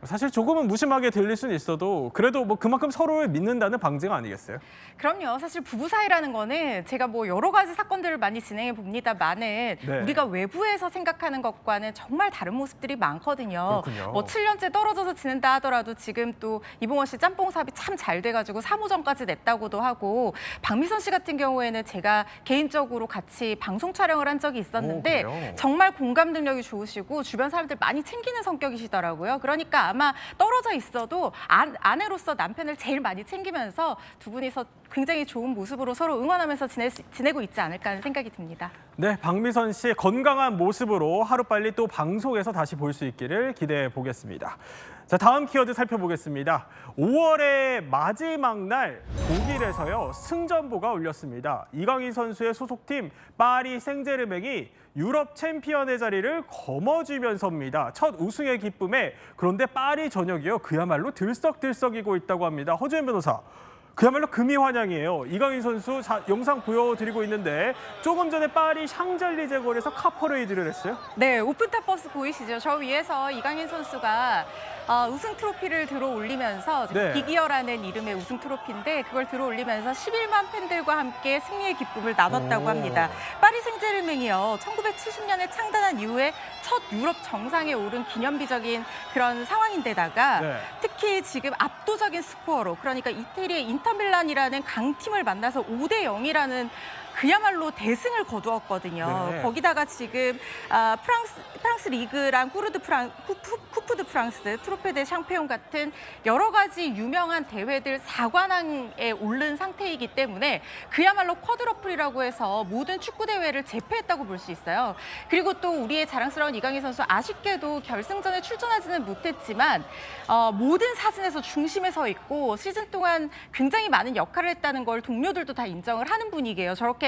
사실 조금은 무심하게 들릴 수는 있어도 그래도 뭐 그만큼 서로를 믿는다는 방증 아니겠어요? 그럼요. 사실 부부 사이라는 거는 제가 뭐 여러 가지 사건들을 많이 진행해 봅니다만은 네. 우리가 외부에서 생각하는 것과는 정말 다른 모습들이 많거든요. 그렇군요. 뭐 7년째 떨어져서 지낸다 하더라도 지금 또 이봉원 씨 짬뽕 사업이 참 잘 돼가지고 사무점까지 냈다고도 하고 박미선 씨 같은 경우에는 제가 개인적으로 같이 방송 촬영을 한 적이 있었는데 그래요? 정말 공감 능력이 좋으시고 주변 사람들 많이 챙기는 성격이시더라고요. 그러니까 아마 떨어져 있어도 아내로서 남편을 제일 많이 챙기면서 두 분이서 굉장히 좋은 모습으로 서로 응원하면서 지내고 있지 않을까 하는 생각이 듭니다. 네, 박미선 씨 건강한 모습으로 하루빨리 또 방송에서 다시 볼 수 있기를 기대해 보겠습니다. 자, 다음 키워드 살펴보겠습니다. 5월의 마지막 날 독일에서요 승전보가 울렸습니다. 이강인 선수의 소속팀 파리 생제르맹이 유럽 챔피언의 자리를 거머쥐면서입니다. 첫 우승의 기쁨에 그런데 파리 전역이요 그야말로 들썩들썩이고 있다고 합니다. 허주연 변호사. 그야말로 금이 환영이에요. 이강인 선수 영상 보여드리고 있는데 조금 전에 파리 샹젤리제 거리에서 카퍼레이드를 했어요. 네, 오픈탑 버스 보이시죠? 저 위에서 이강인 선수가 우승 트로피를 들어 올리면서 네. 비기어라는 이름의 우승 트로피인데 그걸 들어 올리면서 11만 팬들과 함께 승리의 기쁨을 나눴다고 합니다. 파리 생제르맹이요 1970년에 창단한 이후에 첫 유럽 정상에 오른 기념비적인 그런 상황인데다가 네. 특히 지금 압도적인 스코어로 그러니까 이태리의 인터밀란이라는 강팀을 만나서 5대0이라는 그야말로 대승을 거두었거든요. 네. 거기다가 지금 프랑스 리그랑 쿠프 드 프랑스, 트로페 데 샹피온 같은 여러 가지 유명한 대회들 4관왕에 오른 상태이기 때문에 그야말로 쿼드러플이라고 해서 모든 축구 대회를 제패했다고 볼 수 있어요. 그리고 또 우리의 자랑스러운 이강인 선수 아쉽게도 결승전에 출전하지는 못했지만 모든 사진에서 중심에 서 있고 시즌 동안 굉장히 많은 역할을 했다는 걸 동료들도 다 인정을 하는 분위기예요. 저렇게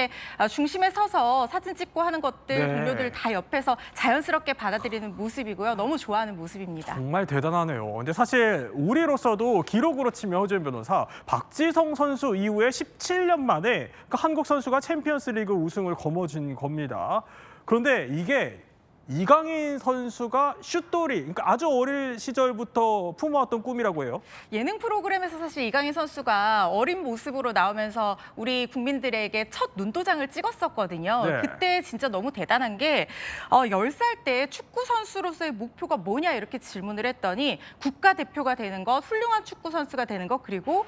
중심에 서서 사진 찍고 하는 것들 네. 동료들 다 옆에서 자연스럽게 받아들이는 모습이고요. 너무 좋아하는 모습입니다. 정말 대단하네요. 근데 사실 우리로서도 기록으로 치면 허주연 변호사 박지성 선수 이후에 17년 만에 그 한국 선수가 챔피언스리그 우승을 거머쥔 겁니다. 그런데 이게 이강인 선수가 슛돌이, 그러니까 아주 어릴 시절부터 품어왔던 꿈이라고 해요. 예능 프로그램에서 사실 이강인 선수가 어린 모습으로 나오면서 우리 국민들에게 첫 눈도장을 찍었었거든요. 네. 그때 진짜 너무 대단한 게 10살 때 축구 선수로서의 목표가 뭐냐 이렇게 질문을 했더니 국가대표가 되는 것, 훌륭한 축구 선수가 되는 것, 그리고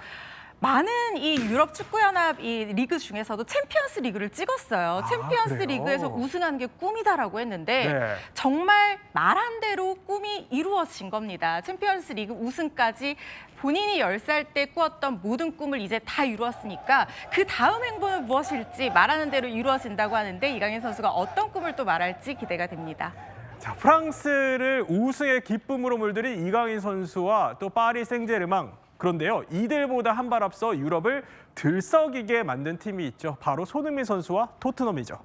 많은 이 유럽 축구연합 이 리그 중에서도 챔피언스 리그를 찍었어요. 챔피언스 그래요? 리그에서 우승하는 게 꿈이다라고 했는데 네. 정말 말한 대로 꿈이 이루어진 겁니다. 챔피언스 리그 우승까지 본인이 10살 때 꾸었던 모든 꿈을 이제 다 이루었으니까 그 다음 행보는 무엇일지 말하는 대로 이루어진다고 하는데 이강인 선수가 어떤 꿈을 또 말할지 기대가 됩니다. 자, 프랑스를 우승의 기쁨으로 물들인 이강인 선수와 또 파리 생제르맹. 그런데요, 이들보다 한 발 앞서 유럽을 들썩이게 만든 팀이 있죠. 바로 손흥민 선수와 토트넘이죠.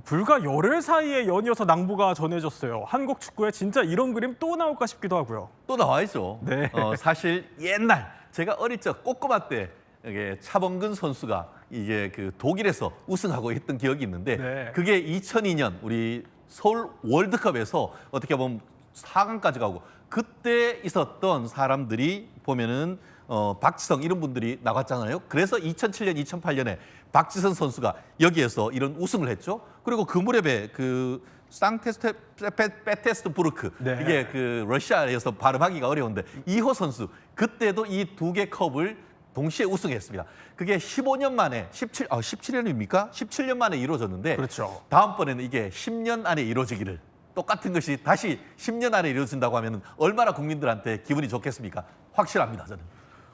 불과 열흘 사이에 연이어서 낭보가 전해졌어요. 한국 축구에 진짜 이런 그림 또 나올까 싶기도 하고요. 또 나와있죠. 네. 사실 옛날 제가 어릴 적 꼬꼬마 때 이게 차범근 선수가 이게 그 독일에서 우승하고 했던 기억이 있는데 네. 그게 2002년 우리 서울 월드컵에서 어떻게 보면 4강까지 가고 그때 있었던 사람들이 보면은 박지성 이런 분들이 나갔잖아요. 그래서 2007년, 2008년에 박지성 선수가 여기에서 이런 우승을 했죠. 그리고 그 무렵에 그 상트페테르부르크 네. 이게 그 러시아에서 발음하기가 어려운데 이호 선수 그때도 이 두 개 컵을 동시에 우승했습니다. 그게 15년 만에 17년입니까? 17년 만에 이루어졌는데 그렇죠. 다음번에는 이게 10년 안에 이루어지기를 똑같은 것이 다시 10년 안에 이루어진다고 하면 얼마나 국민들한테 기분이 좋겠습니까? 확실합니다, 저는.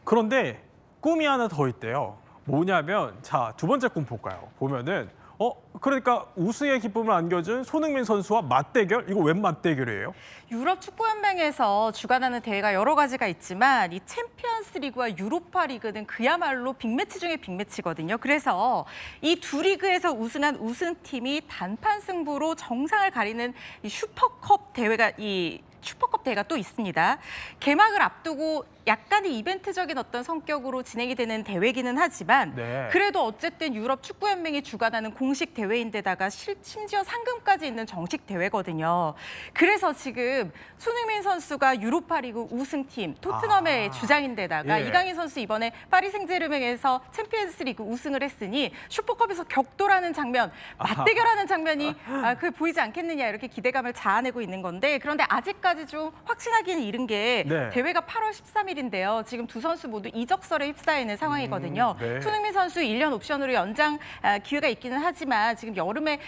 그런데 꿈이 하나 더 있대요. 뭐냐면 자, 두 번째 꿈 볼까요? 보면은 그러니까 우승의 기쁨을 안겨준 손흥민 선수와 맞대결? 이거 웬 맞대결이에요? 유럽 축구연맹에서 주관하는 대회가 여러 가지가 있지만 이 챔피언스 리그와 유로파 리그는 그야말로 빅매치 중에 빅매치거든요. 그래서 이 두 리그에서 우승한 우승팀이 단판 승부로 정상을 가리는 이 슈퍼컵 대회가 또 있습니다. 개막을 앞두고 약간의 이벤트적인 어떤 성격으로 진행이 되는 대회기는 하지만 네. 그래도 어쨌든 유럽 축구연맹이 주관하는 공식 대회인데다가 심지어 상금까지 있는 정식 대회거든요. 그래서 지금 손흥민 선수가 유로파리그 우승팀 토트넘의 주장인데다가 예. 이강인 선수 이번에 파리 생제르맹에서 챔피언스리그 우승을 했으니 슈퍼컵에서 격돌하는 장면, 맞대결하는 장면이 그게 보이지 않겠느냐 이렇게 기대감을 자아내고 있는 건데 그런데 아직까지 좀 확신하기는 이른 게 네. 대회가 8월 13일인데요. 지금 두 선수 모두 이적설에 휩싸여 있는 상황이거든요. 네. 손흥민 선수 1년 옵션으로 연장 기회가 있기는 하지만 지금 여름에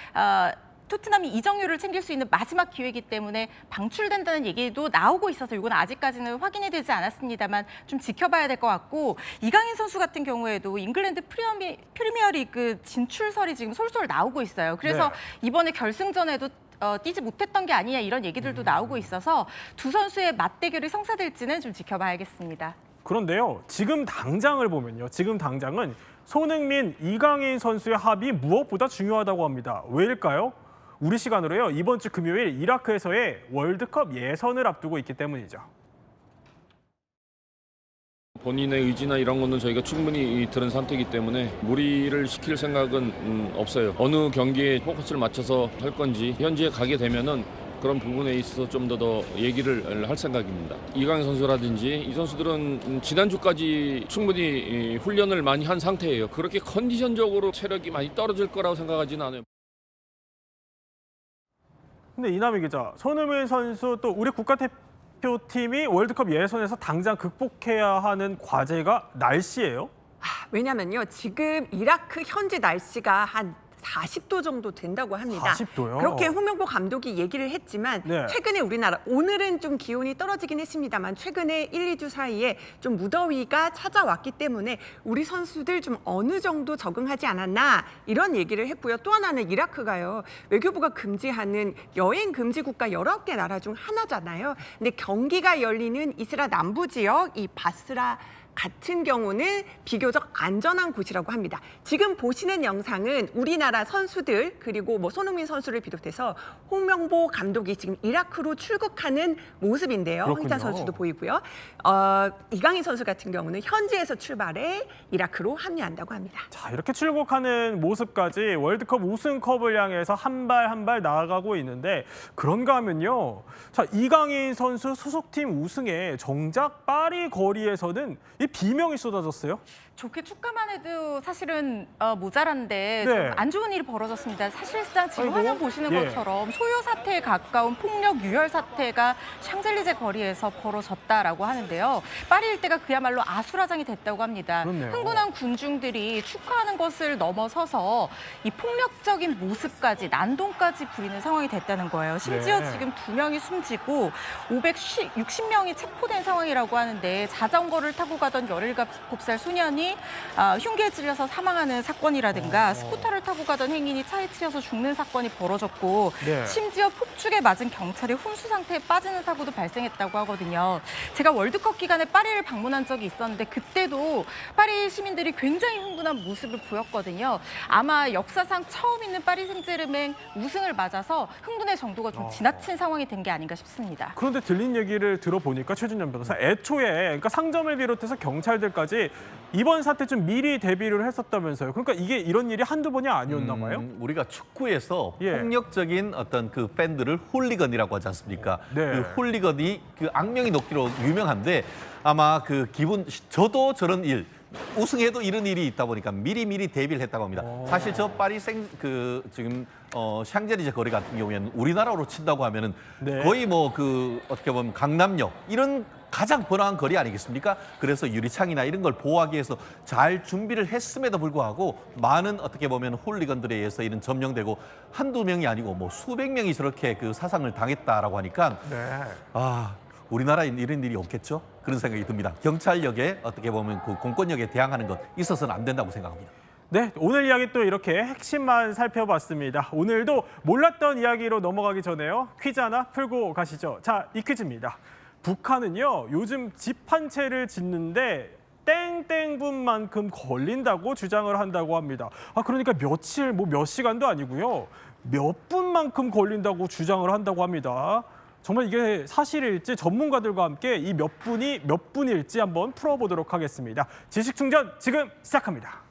토트넘이 이적료를 챙길 수 있는 마지막 기회이기 때문에 방출된다는 얘기도 나오고 있어서 이건 아직까지는 확인이 되지 않았습니다만 좀 지켜봐야 될 것 같고 이강인 선수 같은 경우에도 잉글랜드 프리미어리그 진출설이 지금 솔솔 나오고 있어요. 그래서 네. 이번에 결승전에도 뛰지 못했던 게 아니냐 이런 얘기들도 나오고 있어서 두 선수의 맞대결이 성사될지는 좀 지켜봐야겠습니다. 그런데요, 지금 당장을 보면요. 지금 당장은 손흥민, 이강인 선수의 합이 무엇보다 중요하다고 합니다. 왜일까요? 우리 시간으로요. 이번 주 금요일 이라크에서의 월드컵 예선을 앞두고 있기 때문이죠. 본인의 의지나 이런 거는 저희가 충분히 들은 상태이기 때문에 무리를 시킬 생각은 없어요. 어느 경기에 포커스를 맞춰서 할 건지 현지에 가게 되면은 그런 부분에 있어서 좀 더 얘기를 할 생각입니다. 이강인 선수라든지 이 선수들은 지난주까지 충분히 훈련을 많이 한 상태예요. 그렇게 컨디션적으로 체력이 많이 떨어질 거라고 생각하지는 않아요. 근데 이남희 기자, 손흥민 선수 또 우리 국가대표팀이 월드컵 예선에서 당장 극복해야 하는 과제가 날씨예요? 왜냐면요. 지금 이라크 현지 날씨가 한 40도 정도 된다고 합니다. 40도요? 그렇게 홍명보 감독이 얘기를 했지만 네. 최근에 우리나라 오늘은 좀 기온이 떨어지긴 했습니다만 최근에 1, 2주 사이에 좀 무더위가 찾아왔기 때문에 우리 선수들 좀 어느 정도 적응하지 않았나 이런 얘기를 했고요. 또 하나는 이라크가요. 외교부가 금지하는 여행 금지 국가 19개 나라 중 하나잖아요. 근데 경기가 열리는 이스라엘 남부 지역 이 바스라 같은 경우는 비교적 안전한 곳이라고 합니다. 지금 보시는 영상은 우리나라 선수들 그리고 뭐 손흥민 선수를 비롯해서 홍명보 감독이 지금 이라크로 출국하는 모습인데요. 그렇군요. 황희찬 선수도 보이고요. 이강인 선수 같은 경우는 현지에서 출발해 이라크로 합류한다고 합니다. 자, 이렇게 출국하는 모습까지 월드컵 우승컵을 향해서 한 발 한 발 나아가고 있는데 그런가 하면요. 자, 이강인 선수 소속팀 우승에 정작 파리 거리에서는 이 비명이 쏟아졌어요. 좋게 축가만 해도 사실은 모자란데 네. 좀 안 좋은 일이 벌어졌습니다. 사실상 지금 아이고. 화면 보시는 예. 것처럼 소요 사태에 가까운 폭력 유혈 사태가 샹젤리제 거리에서 벌어졌다라고 하는데요. 파리 일대가 그야말로 아수라장이 됐다고 합니다. 그렇네요. 흥분한 군중들이 축하하는 것을 넘어서서 이 폭력적인 모습까지 난동까지 부리는 상황이 됐다는 거예요. 심지어 네. 지금 2명이 숨지고 560명이 체포된 상황이라고 하는데 자전거를 타고 가던 17살 소년이 흉기에 찔려서 사망하는 사건이라든가 스쿠터를 타고 가던 행인이 차에 치여서 죽는 사건이 벌어졌고 네. 심지어 폭죽에 맞은 경찰이 혼수 상태에 빠지는 사고도 발생했다고 하거든요. 제가 월드컵 기간에 파리를 방문한 적이 있었는데 그때도 파리 시민들이 굉장히 흥분한 모습을 보였거든요. 아마 역사상 처음 있는 파리 생제르맹 우승을 맞아서 흥분의 정도가 좀 지나친 상황이 된 게 아닌가 싶습니다. 그런데 들린 얘기를 들어보니까 최준현 변호사 애초에 그러니까 상점을 비롯해서 경찰들까지 이번 사태 좀 미리 대비를 했었다면서요. 그러니까 이게 이런 일이 한두 번이 아니었나 봐요. 우리가 축구에서 예. 폭력적인 어떤 그 팬들을 홀리건이라고 하지 않습니까? 네. 그 홀리건이 그 악명이 높기로 유명한데 아마 그 기분 저도 저런 일 우승해도 이런 일이 있다 보니까 미리미리 대비를 했다고 합니다. 사실 저 파리 지금 샹젤리제 거리 같은 경우에는 우리나라로 친다고 하면은 네. 거의 뭐 어떻게 보면 강남역 이런 가장 번화한 거리 아니겠습니까? 그래서 유리창이나 이런 걸 보호하기 위해서 잘 준비를 했음에도 불구하고 많은 어떻게 보면 홀리건들에 의해서 이런 점령되고 한두 명이 아니고 뭐 수백 명이 저렇게 그 사상을 당했다라고 하니까 우리나라에 이런 일이 없겠죠? 그런 생각이 듭니다. 경찰력에 어떻게 보면 그 공권력에 대항하는 것 있어서는 안 된다고 생각합니다. 네, 오늘 이야기 또 이렇게 핵심만 살펴봤습니다. 오늘도 몰랐던 이야기로 넘어가기 전에요. 퀴즈 하나 풀고 가시죠. 자, 이 퀴즈입니다. 북한은요, 요즘 집 한 채를 짓는데 땡땡분만큼 걸린다고 주장을 한다고 합니다. 그러니까 며칠, 몇 시간도 아니고요. 몇 분만큼 걸린다고 주장을 한다고 합니다. 정말 이게 사실일지 전문가들과 함께 이 몇 분이 몇 분일지 한번 풀어보도록 하겠습니다. 지식 충전 지금 시작합니다.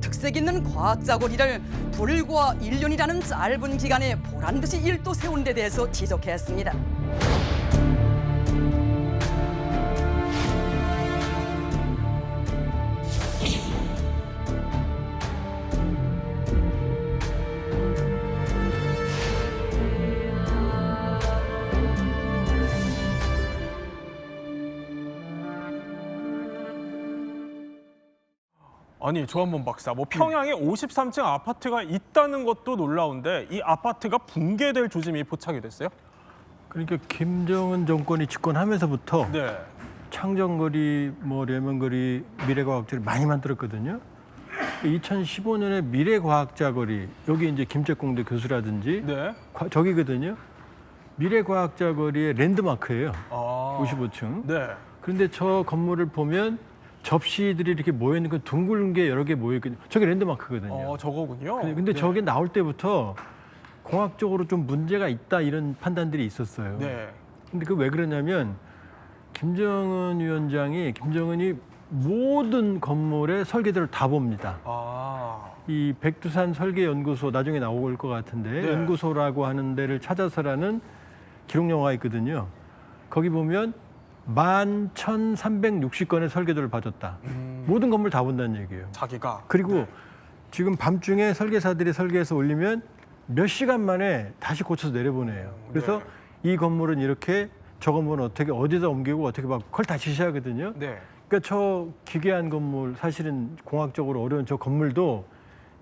특색 있는 과학자고리를 불과 1년이라는 짧은 기간에 보란듯이 일도 세운 데 대해서 지적했습니다. 아니, 조한범 박사, 평양에 53층 아파트가 있다는 것도 놀라운데 이 아파트가 붕괴될 조짐이 포착이 됐어요? 그러니까 김정은 정권이 집권하면서부터 네. 창정거리, 려명거리, 미래과학자를 많이 만들었거든요. 2015년에 미래과학자거리, 여기 이제 김책공대 교수라든지 네. 저기거든요. 미래과학자거리의 랜드마크예요. 55층. 네. 그런데 저 건물을 보면 접시들이 이렇게 모여있는 건 둥글게 게 여러 개 모여있거든요. 저게 랜드마크거든요. 저거군요. 근데 저게 나올 때부터 공학적으로 좀 문제가 있다 이런 판단들이 있었어요. 네. 근데 그 왜 그러냐면 김정은 위원장이 김정은이 모든 건물의 설계도를 다 봅니다. 이 백두산 설계연구소 나중에 나올 것 같은데 네. 연구소라고 하는 데를 찾아서라는 기록 영화가 있거든요. 거기 보면 11,360건의 설계도를 봐줬다. 모든 건물 다 본다는 얘기예요. 자기가. 그리고 지금 밤중에 설계사들이 설계해서 올리면 몇 시간 만에 다시 고쳐서 내려보내요. 그래서 이 건물은 이렇게, 저 건물은 어떻게, 어디다 옮기고 어떻게 막 그걸 다 지시하거든요. 네. 그러니까 저 기괴한 건물, 사실은 공학적으로 어려운 저 건물도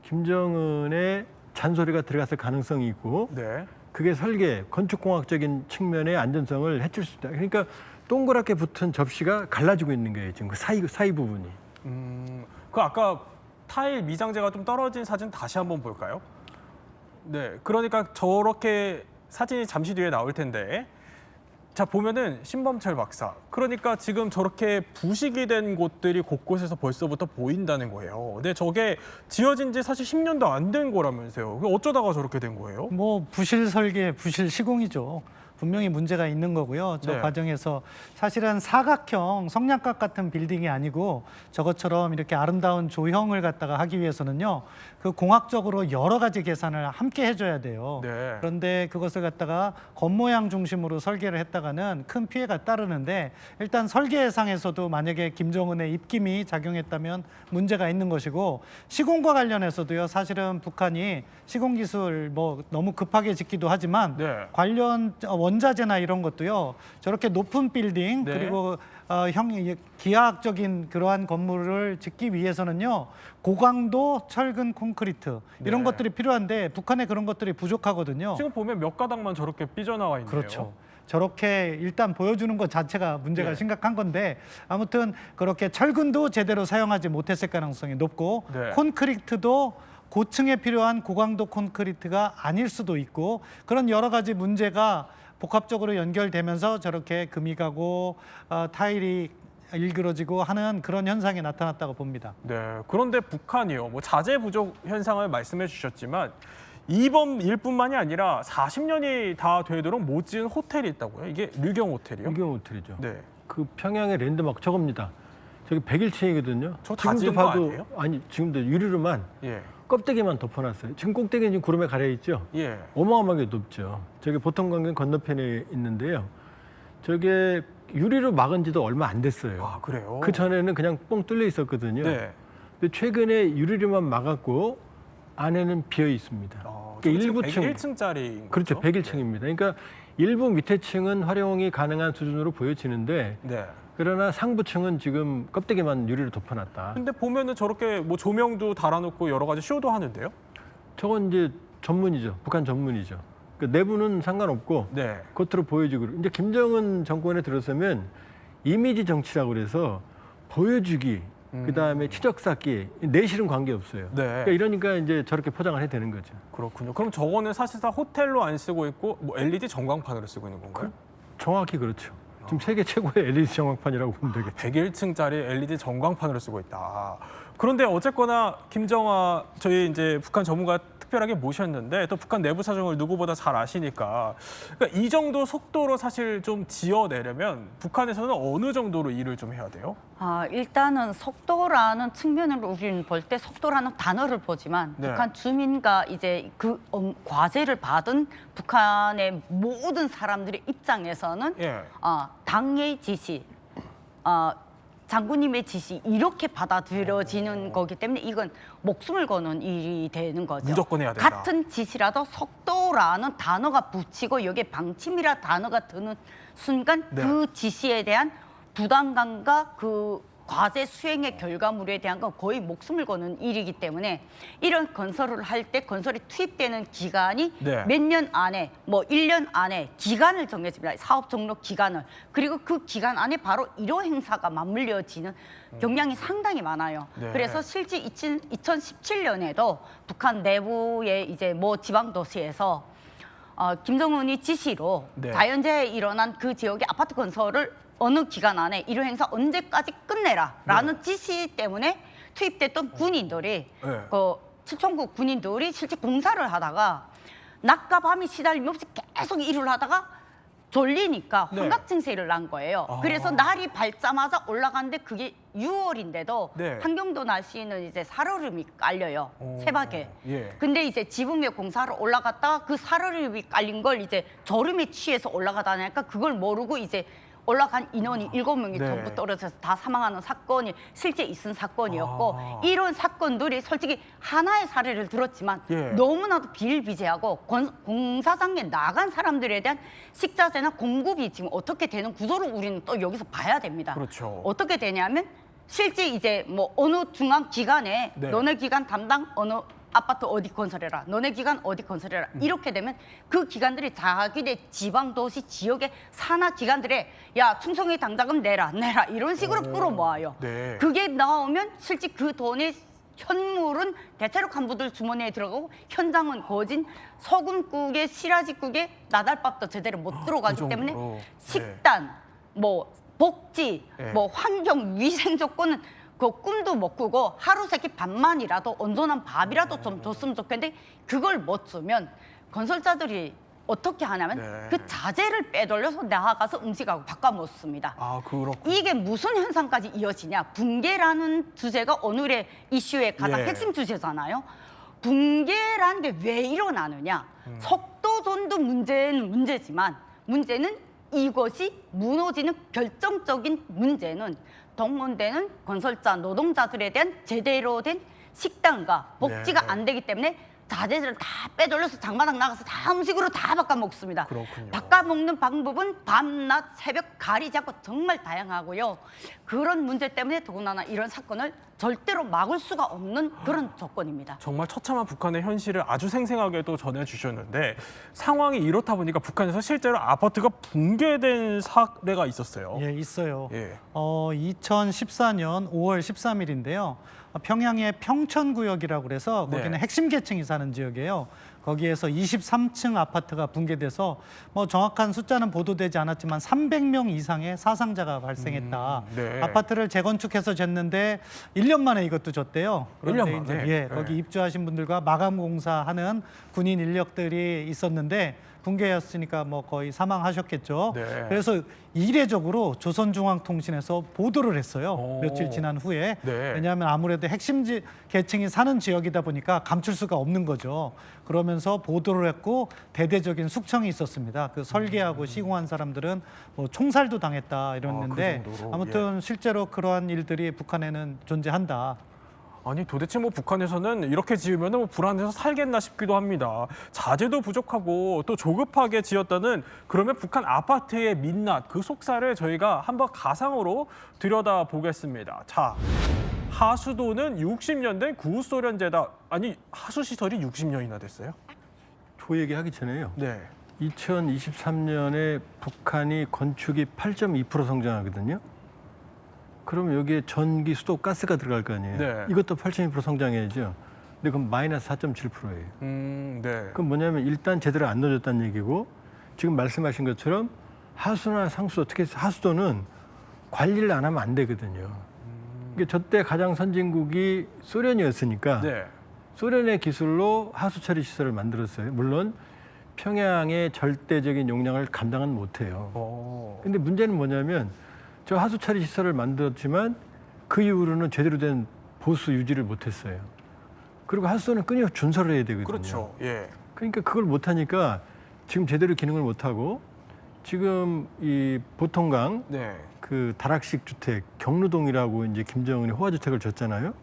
김정은의 잔소리가 들어갔을 가능성이 있고 네. 그게 설계, 건축공학적인 측면의 안전성을 해칠 수 있다. 그러니까 동그랗게 붙은 접시가 갈라지고 있는 거예요. 지금 그 사이 부분이. 그 아까 타일 미장제가 좀 떨어진 사진 다시 한번 볼까요? 네, 그러니까 저렇게 사진이 잠시 뒤에 나올 텐데, 자 보면은 신범철 박사, 그러니까 지금 저렇게 부식이 된 곳들이 곳곳에서 벌써부터 보인다는 거예요. 근데 저게 지어진 지 사실 10년도 안 된 거라면서요. 어쩌다가 저렇게 된 거예요? 부실 설계, 부실 시공이죠. 분명히 문제가 있는 거고요. 저 네. 과정에서 사실은 사각형 성냥갑 같은 빌딩이 아니고 저것처럼 이렇게 아름다운 조형을 갖다가 하기 위해서는요. 그 공학적으로 여러 가지 계산을 함께 해줘야 돼요. 네. 그런데 그것을 갖다가 겉모양 중심으로 설계를 했다가는 큰 피해가 따르는데 일단 설계상에서도 만약에 김정은의 입김이 작용했다면 문제가 있는 것이고 시공과 관련해서도요. 사실은 북한이 시공기술 너무 급하게 짓기도 하지만 관련 원자재나 이런 것도요. 저렇게 높은 빌딩 그리고 기하학적인 그러한 건물을 짓기 위해서는요. 고강도 철근 콘크리트 이런 것들이 필요한데 북한에 그런 것들이 부족하거든요. 지금 보면 몇 가닥만 저렇게 삐져나와 있네요. 그렇죠. 저렇게 일단 보여주는 것 자체가 문제가 심각한 건데 아무튼 그렇게 철근도 제대로 사용하지 못했을 가능성이 높고 콘크리트도 고층에 필요한 고강도 콘크리트가 아닐 수도 있고 그런 여러 가지 문제가 복합적으로 연결되면서 저렇게 금이 가고 타일이 일그러지고 하는 그런 현상이 나타났다고 봅니다. 네, 그런데 북한이요. 자재 부족 현상을 말씀해 주셨지만 이번 일뿐만이 아니라 40년이 다 되도록 못 지은 호텔이 있다고요? 이게 류경 호텔이요? 류경 호텔이죠. 네. 그 평양의 랜드마크 저겁니다. 저기 101층이거든요. 저 다 지은 거 아니에요? 아니 지금도 유리로만 예. 껍데기만 덮어놨어요. 지금 꼭대기는 지금 구름에 가려 있죠. 예. 어마어마하게 높죠. 저기 보통광경 건너편에 있는데요. 저게 유리로 막은 지도 얼마 안 됐어요. 아, 그래요? 그 전에는 그냥 뻥 뚫려 있었거든요. 네. 근데 최근에 유리로만 막았고 안에는 비어 있습니다. 그러니까 일부 층 101층짜리 그렇죠. 101층입니다. 그러니까 일부 밑에 층은 활용이 가능한 수준으로 보여지는데 네. 그러나 상부층은 지금 껍데기만 유리로 덮어놨다. 근데 보면은 저렇게 뭐 조명도 달아놓고 여러 가지 쇼도 하는데요? 저건 이제 전문이죠. 북한 전문이죠. 그러니까 내부는 상관없고 네. 겉으로 보여주고 이제 김정은 정권에 들어서면 이미지 정치라고 그래서 보여주기 그다음에 치적 쌓기 내실은 관계 없어요. 네. 그러니까 이러니까 이제 저렇게 포장을 해야 되는 거죠. 그렇군요. 그럼 저거는 사실상 호텔로 안 쓰고 있고 뭐 LED 전광판으로 쓰고 있는 건가요? 정확히 그렇죠. 지금 세계 최고의 LED 전광판이라고 보면 되겠죠. 101층짜리 LED 전광판으로 쓰고 있다. 그런데 어쨌거나 김정화 저희 이제 북한 전문가 특별하게 모셨는데 또 북한 내부 사정을 누구보다 잘 아시니까 그러니까 이 정도 속도로 사실 좀 지어내려면 북한에서는 어느 정도로 일을 좀 해야 돼요? 일단은 속도라는 측면으로 우리는 볼 때 속도라는 단어를 보지만 네. 북한 주민과 이제 그 과제를 받은 북한의 모든 사람들의 입장에서는 예. 당의 지시, 장군님의 지시 이렇게 받아들여지는 거기 때문에 이건 목숨을 거는 일이 되는 거죠. 무조건 해야 된다. 같은 지시라도 속도라는 단어가 붙이고 여기에 방침이라 단어가 드는 순간 네. 그 지시에 대한 부담감과 그 과제 수행의 결과물에 대한 건 거의 목숨을 거는 일이기 때문에 이런 건설을 할 때 건설이 투입되는 기간이 네. 몇 년 안에 뭐 1년 안에 기간을 정해집니다. 사업 종료 기간을. 그리고 그 기간 안에 바로 1호 행사가 맞물려지는 경향이 상당히 많아요. 네. 그래서 실제 2017년에도 북한 내부의 이제 모 지방 도시에서 김정은이 지시로 네. 자연재해 일어난 그 지역의 아파트 건설을 어느 기간 안에 1호 행사 언제까지 끝내라라는 지시 때문에 투입됐던 군인들이 네. 그 칠천구 군인들이 실제 공사를 하다가 낮과 밤이 시달림없이 계속 일을 하다가 졸리니까 네. 환각 증세를 난 거예요. 그래서 날이 밝자마자 올라갔는데 그게 6월인데도 네. 한경도 날씨는 이제 살얼음이 깔려요. 새벽에. 예. 근데 이제 지붕에 공사를 올라갔다가 그 살얼음이 깔린 걸 이제 졸음에 취해서 올라가다 보니까 그걸 모르고 이제 올라간 인원이 7명이 네. 전부 떨어져서 다 사망하는 사건이 실제 있은 사건이었고 이런 사건들이 솔직히 하나의 사례를 들었지만 예. 너무나도 비일비재하고 공사장에 나간 사람들에 대한 식자재나 공급이 지금 어떻게 되는 구조를 우리는 또 여기서 봐야 됩니다. 그렇죠. 어떻게 되냐면 실제 이제 뭐 어느 중앙 기관에 네. 너네 기관 담당 어느 아파트 어디 건설해라. 너네 기관 어디 건설해라. 이렇게 되면 그 기관들이 자기네 지방 도시 지역의 산하 기관들에 야 충성회 당자금 내라 이런 식으로 끌어모아요. 네. 그게 나오면 실제 그 돈의 현물은 대체로 간부들 주머니에 들어가고 현장은 거진 소금국에 시라지국에 나달밥도 제대로 못 들어가기 때문에 식단, 뭐 복지, 네. 뭐 환경 위생 조건은 그 꿈도 못 꾸고 하루 세끼 밥만이라도 온전한 밥이라도 좀 줬으면 좋겠는데 그걸 못 주면 건설자들이 어떻게 하냐면 네. 그 자재를 빼돌려서 나가서 음식하고 바꿔 먹습니다. 아, 그렇군요. 이게 무슨 현상까지 이어지냐? 붕괴라는 주제가 오늘의 이슈의 가장 예. 핵심 주제잖아요. 붕괴라는 게 왜 일어나느냐? 속도전도 문제는 문제지만 문제는 이것이 무너지는 결정적인 문제는 동원되는 건설자 노동자들에 대한 제대로 된 식단과 복지가 네. 안 되기 때문에 자재들을 다 빼돌려서 장마당 나가서 다 음식으로 다 바꿔 먹습니다. 그렇군요. 바꿔 먹는 방법은 밤낮 새벽 가리지 않고 정말 다양하고요. 그런 문제 때문에 더군다나 이런 사건을 절대로 막을 수가 없는 그런 조건입니다. 정말 처참한 북한의 현실을 아주 생생하게도 전해주셨는데 상황이 이렇다 보니까 북한에서 실제로 아파트가 붕괴된 사례가 있었어요. 예, 있어요. 예. 2014년 5월 13일인데요. 평양의 평천구역이라고 그래서 거기는 네. 핵심 계층이 사는 지역이에요. 거기에서 23층 아파트가 붕괴돼서 뭐 정확한 숫자는 보도되지 않았지만 300명 이상의 사상자가 발생했다. 네. 아파트를 재건축해서 쟀는데 1년 만에 이것도 졌대요. 1년 만에? 이제 네. 거기 입주하신 분들과 마감 공사하는 군인 인력들이 있었는데 붕괴였으니까 뭐 거의 사망하셨겠죠. 네. 그래서 이례적으로 조선중앙통신에서 보도를 했어요. 며칠 지난 후에. 네. 왜냐하면 아무래도 핵심 계층이 사는 지역이다 보니까 감출 수가 없는 거죠. 그러면서 보도를 했고 대대적인 숙청이 있었습니다. 그 설계하고 시공한 사람들은 뭐 총살도 당했다 이랬는데 그 정도로? 아무튼 실제로 그러한 일들이 북한에는 존재한다. 아니 도대체 뭐 북한에서는 이렇게 지으면 뭐 불안해서 살겠나 싶기도 합니다. 자재도 부족하고 또 조급하게 지었다는 그러면 북한 아파트의 민낯 그 속살을 저희가 한번 가상으로 들여다보겠습니다. 자, 하수도는 60년 된 구소련제다. 아니 하수 시설이 60년이나 됐어요? 조 얘기하기 전에요. 네. 2023년에 북한이 건축이 8.2% 성장하거든요. 그럼 여기에 전기, 수도, 가스가 들어갈 거 아니에요. 네. 이것도 8.2% 성장해야죠. 근데 그건 마이너스 4.7%예요. 네. 그럼 뭐냐면 일단 제대로 안 넣어줬다는 얘기고 지금 말씀하신 것처럼 하수나 상수도, 특히 하수도는 관리를 안 하면 안 되거든요. 이게 저때 가장 선진국이 소련이었으니까 네. 소련의 기술로 하수 처리 시설을 만들었어요. 물론 평양의 절대적인 용량을 감당은 못해요. 근데 문제는 뭐냐면 저 하수 처리 시설을 만들었지만 그 이후로는 제대로 된 보수 유지를 못했어요. 그리고 하수도는 끊임없이 준설을 해야 되거든요. 그렇죠. 예. 그러니까 그걸 못하니까 지금 제대로 기능을 못하고 지금 이 보통강 네. 그 다락식 주택 경루동이라고 이제 김정은이 호화주택을 줬잖아요.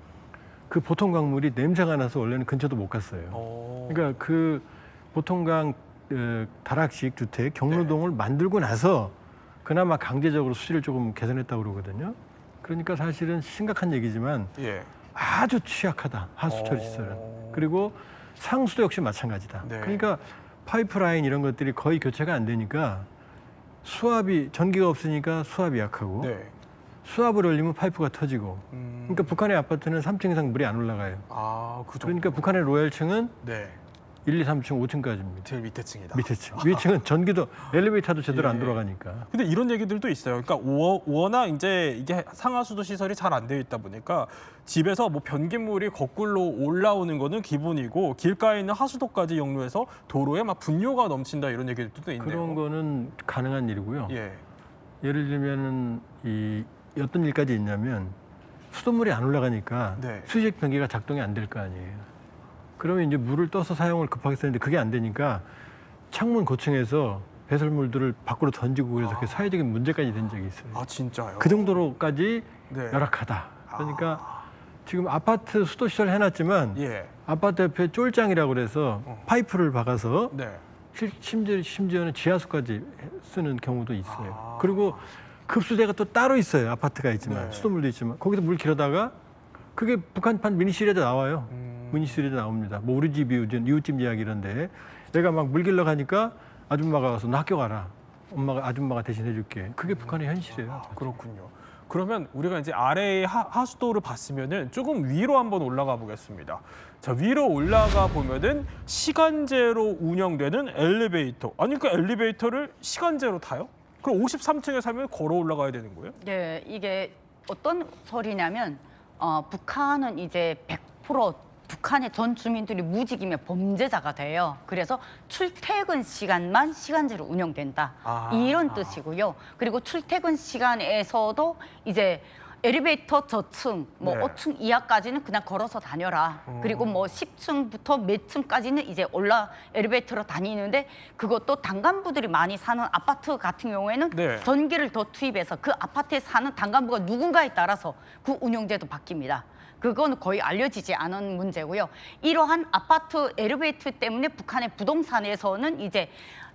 그 보통강물이 냄새가 나서 원래는 근처도 못 갔어요. 그러니까 그 보통강 다락식 주택 경루동을 만들고 나서 그나마 강제적으로 수질을 조금 개선했다고 그러거든요. 그러니까 사실은 심각한 얘기지만 예. 아주 취약하다, 하수처리 시설은. 그리고 상수도 역시 마찬가지다. 네. 그러니까 파이프라인 이런 것들이 거의 교체가 안 되니까 수압이, 전기가 없으니까 수압이 약하고 네. 수압을 올리면 파이프가 터지고 그러니까 북한의 아파트는 3층 이상 물이 안 올라가요. 아, 그 정도. 그러니까 북한의 로얄층은 네. 1, 2, 3층, 5층까지입니다. 제일 밑에 층이다. 밑에 층. 위에 층은 전기도 엘리베이터도 제대로 안 예. 돌아가니까. 근데 이런 얘기들도 있어요. 그러니까 워낙 이제 이게 상하수도 시설이 잘 안 되어 있다 보니까 집에서 뭐 변기물이 거꾸로 올라오는 거는 기본이고 길가에 있는 하수도까지 역류해서 도로에 막 분뇨가 넘친다 이런 얘기들도 있네요. 그런 거는 가능한 일이고요. 예. 예를 들면은 이 어떤 일까지 있냐면 수돗물이 안 올라가니까 네. 수직 변기가 작동이 안 될 거 아니에요. 그러면 이제 물을 떠서 사용을 급하게 쓰는데 그게 안 되니까 창문 고층에서 배설물들을 밖으로 던지고 그래서 그게 사회적인 문제까지 된 적이 있어요. 아, 진짜요? 그 정도로까지 네. 열악하다. 그러니까 지금 아파트 수도 시설 해놨지만 예. 아파트 옆에 쫄장이라고 그래서 파이프를 박아서 네. 심지어는 지하수까지 쓰는 경우도 있어요. 그리고 급수대가 또 따로 있어요. 아파트가 있지만 네. 수돗물도 있지만 거기서 물 길어다가 그게 북한판 미니시리즈에 나와요. 미니시리즈에 나옵니다. 뭐 우리 집 이웃집 이야기 이런데 내가 막 물 길러 가니까 아줌마가 와서 너 학교 가라. 엄마가 아줌마가 대신 해줄게. 그게 북한의 현실이에요. 그렇군요. 그러면 우리가 이제 아래의 하수도를 봤으면은 조금 위로 한번 올라가 보겠습니다. 자, 위로 올라가 보면은 시간제로 운영되는 엘리베이터. 아니 그 엘리베이터를 시간제로 타요? 그럼 53층에 살면 걸어 올라가야 되는 거예요? 네, 이게 어떤 소리냐면 북한은 이제 100% 북한의 전 주민들이 무직이면 범죄자가 돼요. 그래서 출퇴근 시간만 시간제로 운영된다. 이런 뜻이고요. 그리고 출퇴근 시간에서도 이제 엘리베이터 저층, 뭐 네. 5층 이하까지는 그냥 걸어서 다녀라. 그리고 뭐 10층부터 몇 층까지는 이제 올라 엘리베이터로 다니는데 그것도 단간부들이 많이 사는 아파트 같은 경우에는 네. 전기를 더 투입해서 그 아파트에 사는 단간부가 누군가에 따라서 그 운영제도 바뀝니다. 그건 거의 알려지지 않은 문제고요. 이러한 아파트 엘리베이터 때문에 북한의 부동산에서는 이제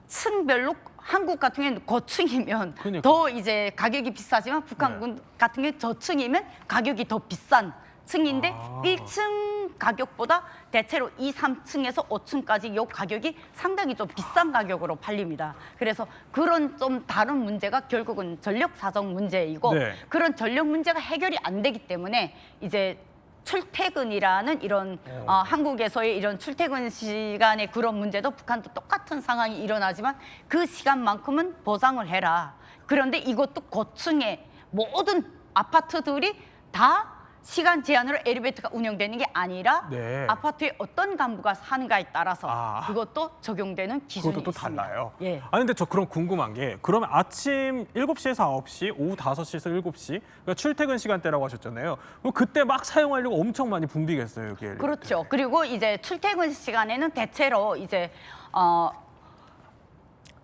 층별로 한국 같은 경우는 고층이면 더 이제 가격이 비싸지만 북한 같은 경우 저층이면 가격이 더 비싼 층인데 1층 가격보다 대체로 2, 3층에서 5층까지 요 가격이 상당히 좀 비싼 가격으로 팔립니다. 그래서 그런 좀 다른 문제가 결국은 전력 사정 문제이고 네. 그런 전력 문제가 해결이 안 되기 때문에 이제 출퇴근이라는 이런 한국에서의 이런 출퇴근 시간의 그런 문제도 북한도 똑같은 상황이 일어나지만 그 시간만큼은 보장을 해라. 그런데 이것도 고층의 모든 아파트들이 다 시간 제한으로 엘리베이터가 운영되는 게 아니라 네. 아파트에 어떤 간부가 사는가에 따라서 그것도 적용되는 기준이 그것도 또 있습니다. 달라요. 예. 아니 근데 저 그럼 궁금한 게 그러면 아침 7시에서 9시, 오후 5시에서 7시 그러니까 출퇴근 시간대라고 하셨잖아요. 그럼 그때 막 사용하려고 엄청 많이 붐비겠어요, 여기 엘리베이터. 그렇죠. 그리고 이제 출퇴근 시간에는 대체로 이제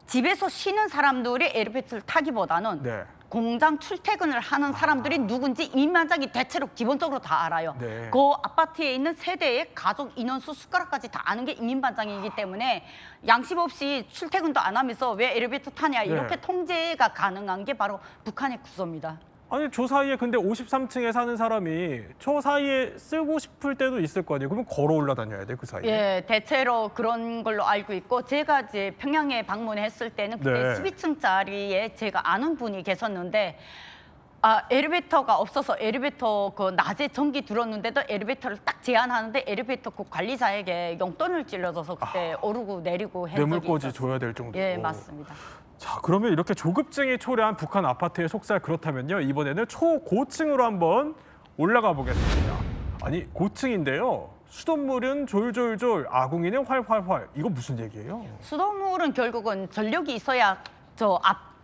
집에서 쉬는 사람들이 엘리베이터를 타기보다는 네. 공장 출퇴근을 하는 사람들이 누군지 이민반장이 대체로 기본적으로 다 알아요. 네. 그 아파트에 있는 세대의 가족 인원수 숟가락까지 다 아는 게 이민반장이기 때문에 양심 없이 출퇴근도 안 하면서 왜 엘리베이터 타냐 이렇게 네. 통제가 가능한 게 바로 북한의 구조입니다. 아니 저 사이에 근데 53층에 사는 사람이 저 사이에 쓰고 싶을 때도 있을 거 아니에요. 그러면 걸어 올라다녀야 돼, 그 사이에. 예, 대체로 그런 걸로 알고 있고 제가 이제 평양에 방문했을 때는 그때 네. 12층짜리에 제가 아는 분이 계셨는데 엘리베이터가 없어서 엘리베이터 그 낮에 전기 들었는데도 엘리베이터를 딱 제한하는데 엘리베이터 그 관리자에게 용돈을 찔러줘서 그때 오르고 내리고 한 적이 뇌물까지 있었어요. 줘야 될 정도로. 예, 맞습니다. 자, 그러면 이렇게 조급증이 초래한 북한 아파트의 속살 그렇다면요. 이번에는 초고층으로 한번 올라가 보겠습니다. 아니, 고층인데요. 수돗물은 졸졸졸, 아궁이는 활활활. 이거 무슨 얘기예요? 수돗물은 결국은 전력이 있어야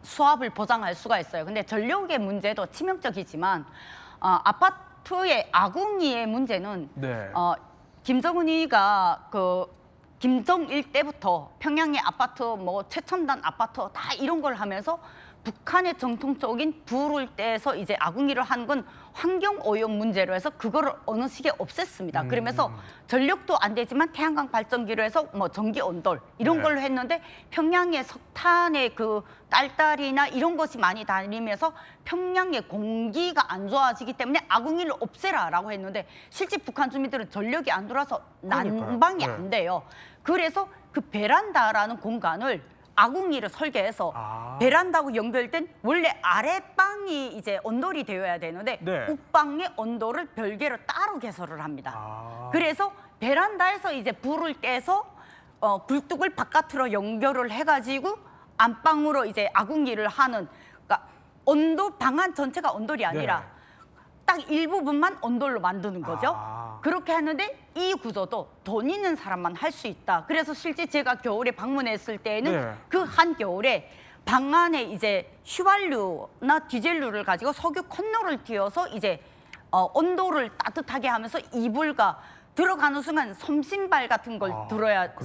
수압을 보장할 수가 있어요. 근데 전력의 문제도 치명적이지만 아파트의 아궁이의 문제는 네. 김정은이가 김정일 때부터 평양의 아파트, 뭐 최첨단 아파트 다 이런 걸 하면서 북한의 정통적인 불을 떼서 이제 아궁이를 하는 건 환경 오염 문제로 해서 그거를 어느 시기에 없앴습니다. 그러면서 전력도 안 되지만 태양광 발전기로 해서 뭐 전기 온돌 이런 네. 걸로 했는데 평양의 석탄의 그 딸딸이나 이런 것이 많이 다니면서 평양의 공기가 안 좋아지기 때문에 아궁이를 없애라라고 했는데 실제 북한 주민들은 전력이 안 들어와서 난방이 안 돼요. 그래서 그 베란다라는 공간을 아궁이를 설계해서 베란다하고 연결된 원래 아랫방이 이제 온돌이 되어야 되는데 네. 윗방의 온돌을 별개로 따로 개설을 합니다. 그래서 베란다에서 이제 불을 떼서 굴뚝을 바깥으로 연결을 해가지고 안방으로 이제 아궁이를 하는 그러니까 온돌 방안 전체가 온돌이 아니라 네. 딱 일부분만 온돌로 만드는 거죠. 그렇게 하는데 이 구조도 돈 있는 사람만 할 수 있다. 그래서 실제 제가 겨울에 방문했을 때는 네. 그 한겨울에 방 안에 이제 휘발유나 디젤유를 가지고 석유 콘로를 띄워서 이제 온도를 따뜻하게 하면서 이불과 들어가는 순간 솜신발 같은 걸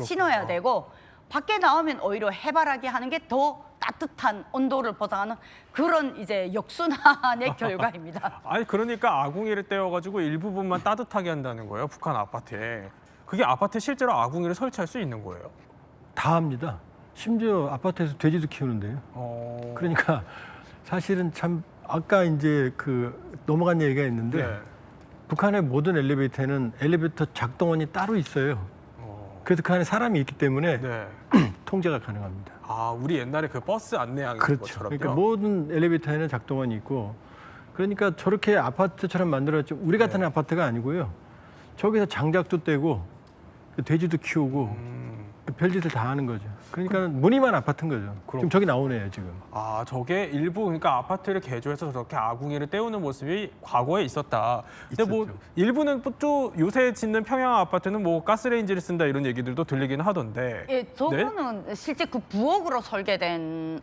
신어야 되고 밖에 나오면 오히려 해바라기 하는 게 더 따뜻한 온도를 보장하는 그런 이제 역순환의 결과입니다. 아니 그러니까 아궁이를 떼어가지고 일부분만 따뜻하게 한다는 거예요, 북한 아파트에. 그게 아파트에 실제로 아궁이를 설치할 수 있는 거예요? 다 합니다. 심지어 아파트에서 돼지도 키우는데요. 그러니까 사실은 참 아까 이제 넘어간 얘기가 있는데 네. 북한의 모든 엘리베이터에는 엘리베이터 작동원이 따로 있어요. 그래서 그 안에 사람이 있기 때문에 네. 통제가 가능합니다. 우리 옛날에 그 버스 안내하는 그렇죠. 것처럼요? 그러니까 모든 엘리베이터에는 작동원이 있고 그러니까 저렇게 아파트처럼 만들었죠. 우리 같은 아파트가 아니고요. 저기서 장작도 떼고 돼지도 키우고 별짓을 다 하는 거죠. 그러니까 무늬만 아파트인 거죠. 지금 저기 나오네요, 지금. 저게 일부 그러니까 아파트를 개조해서 저렇게 아궁이를 때우는 모습이 과거에 있었다. 근데 뭐 일부는 또 요새 짓는 평양 아파트는 뭐 가스레인지를 쓴다 이런 얘기들도 들리긴 하던데. 예, 저거는 실제 그 부엌으로 설계된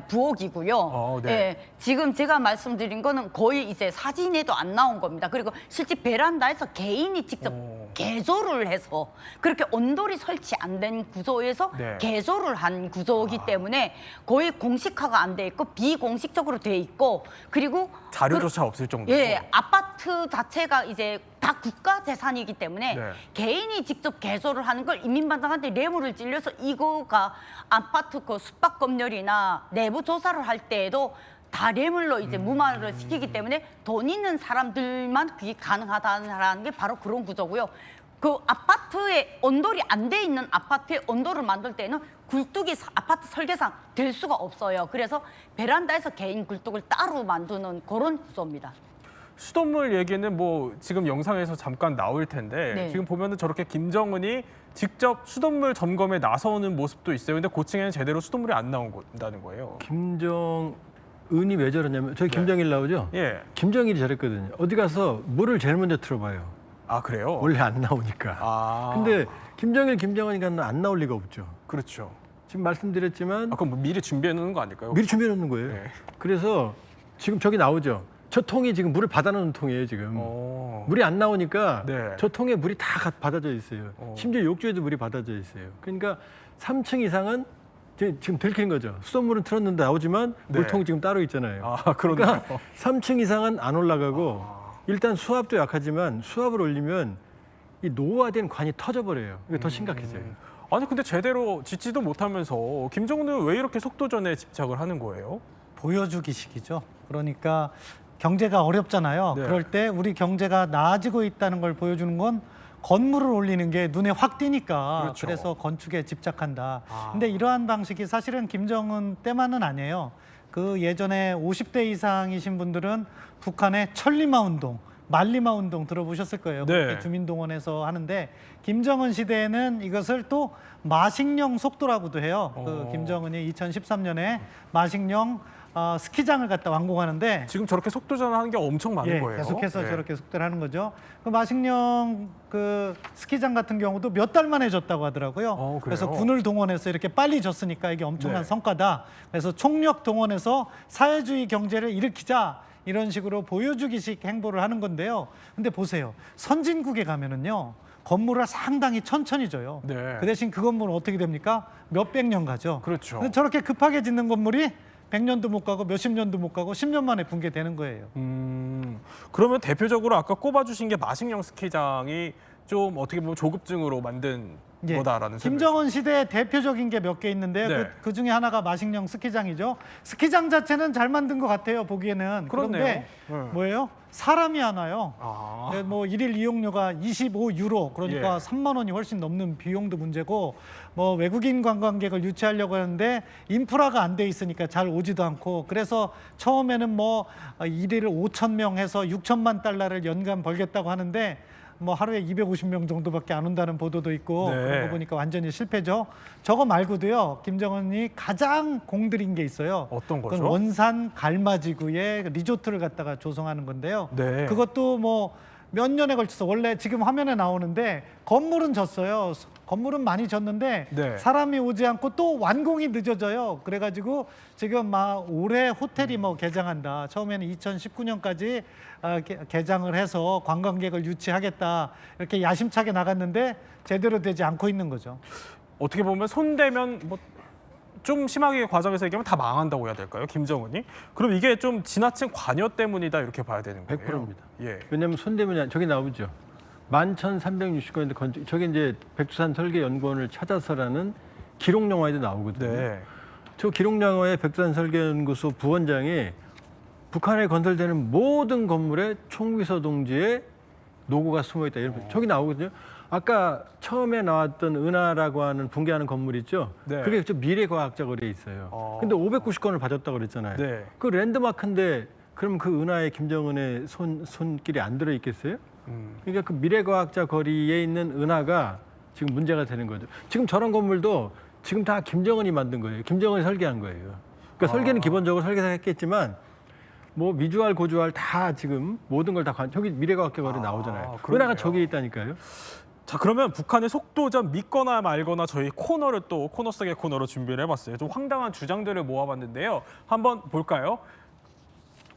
부엌이고요. 네. 예, 지금 제가 말씀드린 거는 거의 이제 사진에도 안 나온 겁니다. 그리고 실제 베란다에서 개인이 직접 개조를 해서 그렇게 온돌이 설치 안 된 구조에서 네. 개조를 한 구조이기 때문에 거의 공식화가 안 돼 있고 비공식적으로 돼 있고 그리고 자료조차 없을 정도로. 예, 아파트 자체가 이제 다 국가 재산이기 때문에 네. 개인이 직접 개조를 하는 걸 이민반장한테 뇌물을 찔려서 이거가 아파트 그 숙박 검열이나 내부 조사를 할 때에도 다 뇌물로 이제 무마를 시키기 때문에 돈 있는 사람들만 그게 가능하다는 게 바로 그런 구조고요. 그 아파트에 온돌이 안 돼 있는 아파트에 온돌을 만들 때는 굴뚝이 아파트 설계상 될 수가 없어요. 그래서 베란다에서 개인 굴뚝을 따로 만드는 그런 구조입니다. 수돗물 얘기는 뭐 지금 영상에서 잠깐 나올 텐데 네. 지금 보면은 저렇게 김정은이 직접 수돗물 점검에 나서는 모습도 있어요. 근데 고층에는 제대로 수돗물이 안 나온다는 거예요. 은이 왜 저러냐면 저희 김정일 나오죠? 예. 김정일이 저랬거든요. 어디 가서 물을 제일 먼저 틀어봐요. 아 그래요? 원래 안 나오니까. 아. 근데 김정일, 김정은이가 안 나올 리가 없죠. 그렇죠. 지금 말씀드렸지만 그럼 뭐 미리 준비해 놓는 거 아닐까요? 미리 준비해 놓는 거예요. 네. 그래서 지금 저기 나오죠. 저 통이 지금 물을 받아놓는 통이에요, 지금. 물이 안 나오니까 네. 저 통에 물이 다 받아져 있어요. 심지어 욕조에도 물이 받아져 있어요. 그러니까 3층 이상은 지금 들킨 거죠. 수돗물은 틀었는데 나오지만 네. 물통이 지금 따로 있잖아요. 아, 그러니까 3층 이상은 안 올라가고 일단 수압도 약하지만 수압을 올리면 이 노후화된 관이 터져버려요. 이게 더 심각해져요. 아니 근데 제대로 짓지도 못하면서 김정은은 왜 이렇게 속도전에 집착을 하는 거예요? 보여주기식이죠. 그러니까 경제가 어렵잖아요. 네. 그럴 때 우리 경제가 나아지고 있다는 걸 보여주는 건 건물을 올리는 게 눈에 확 띄니까 그렇죠. 그래서 건축에 집착한다. 근데 이러한 방식이 사실은 김정은 때만은 아니에요. 그 예전에 50대 이상이신 분들은 북한의 천리마 운동, 말리마 운동 들어보셨을 거예요. 네. 주민동원에서 하는데 김정은 시대에는 이것을 또 마식령 속도라고도 해요. 그 김정은이 2013년에 마식령 스키장을 갖다 완공하는데 지금 저렇게 속도전을 하는 게 엄청 많은 거예요. 계속해서 네. 저렇게 속도를 하는 거죠. 그 마식령 그 스키장 같은 경우도 몇 달 만에 졌다고 하더라고요. 그래서 군을 동원해서 이렇게 빨리 졌으니까 이게 엄청난 네. 성과다. 그래서 총력 동원해서 사회주의 경제를 일으키자. 이런 식으로 보여주기식 행보를 하는 건데요. 근데 보세요. 선진국에 가면은요. 건물을 상당히 천천히 져요. 네. 그 대신 그 건물은 어떻게 됩니까? 몇백 년 가죠. 그렇죠. 근데 저렇게 급하게 짓는 건물이 100년도 못 가고 몇십 년도 못 가고 10년 만에 붕괴되는 거예요. 그러면 대표적으로 아까 꼽아주신 게 마식령 스키장이 좀 어떻게 보면 조급증으로 만든 거다라는 생각이 김정은 시대의 대표적인 게 몇 개 있는데요. 네. 그 중에 하나가 마식령 스키장이죠. 스키장 자체는 잘 만든 것 같아요. 보기에는. 그런데 그렇네요. 뭐예요? 사람이 안 와요. 아. 네, 뭐 일일 이용료가 25유로 그러니까 예. 3만 원이 훨씬 넘는 비용도 문제고 뭐 외국인 관광객을 유치하려고 하는데 인프라가 안 돼 있으니까 잘 오지도 않고 그래서 처음에는 뭐 일일 5천 명 해서 6천만 달러를 연간 벌겠다고 하는데 뭐 하루에 250명 정도밖에 안 온다는 보도도 있고 네. 그런 거 보니까 완전히 실패죠. 저거 말고도요. 김정은이 가장 공들인 게 있어요. 어떤 거죠? 그건 원산 갈마지구에 리조트를 갖다가 조성하는 건데요. 네. 그것도 뭐 몇 년에 걸쳐서 원래 지금 화면에 나오는데 건물은 졌어요. 건물은 많이 졌는데 네. 사람이 오지 않고 또 완공이 늦어져요. 그래가지고 지금 막 올해 호텔이 뭐 개장한다. 처음에는 2019년까지 개장을 해서 관광객을 유치하겠다. 이렇게 야심차게 나갔는데 제대로 되지 않고 있는 거죠. 어떻게 보면 손대면 뭐 좀 심하게 과정에서 얘기하면 다 망한다고 해야 될까요? 김정은이? 그럼 이게 좀 지나친 관여 때문이다 이렇게 봐야 되는 거예요? 100%입니다. 예. 왜냐하면 손대면 저기 나오죠. 11,360건인데 저게 이제 백두산 설계연구원을 찾아서라는 기록 영화에도 나오거든요. 네. 저 기록 영화의 백두산 설계연구소 부원장이 북한에 건설되는 모든 건물에 총비서 동지의 노고가 숨어 있다. 이런 저기 나오거든요. 아까 처음에 나왔던 은하라고 하는 붕괴하는 건물 있죠. 네. 그게 저 미래과학자 거리에 있어요. 근데 590건을 받았다고 그랬잖아요. 네. 그 랜드마크인데 그럼 그 은하에 김정은의 손길이 안 들어 있겠어요? 그러니까 그 미래과학자 거리에 있는 은하가 지금 문제가 되는 거죠. 지금 저런 건물도 지금 다 김정은이 만든 거예요. 김정은이 설계한 거예요. 그러니까 설계는 기본적으로 설계사가 했겠지만 뭐 미주알, 고주알 다 지금 모든 걸 다 저기 미래과학자 거리 나오잖아요. 은하가 저기에 있다니까요. 자, 그러면 북한의 속도전 믿거나 말거나 저희 코너를 또 코너 속의 코너로 준비를 해봤어요. 좀 황당한 주장들을 모아봤는데요. 한번 볼까요?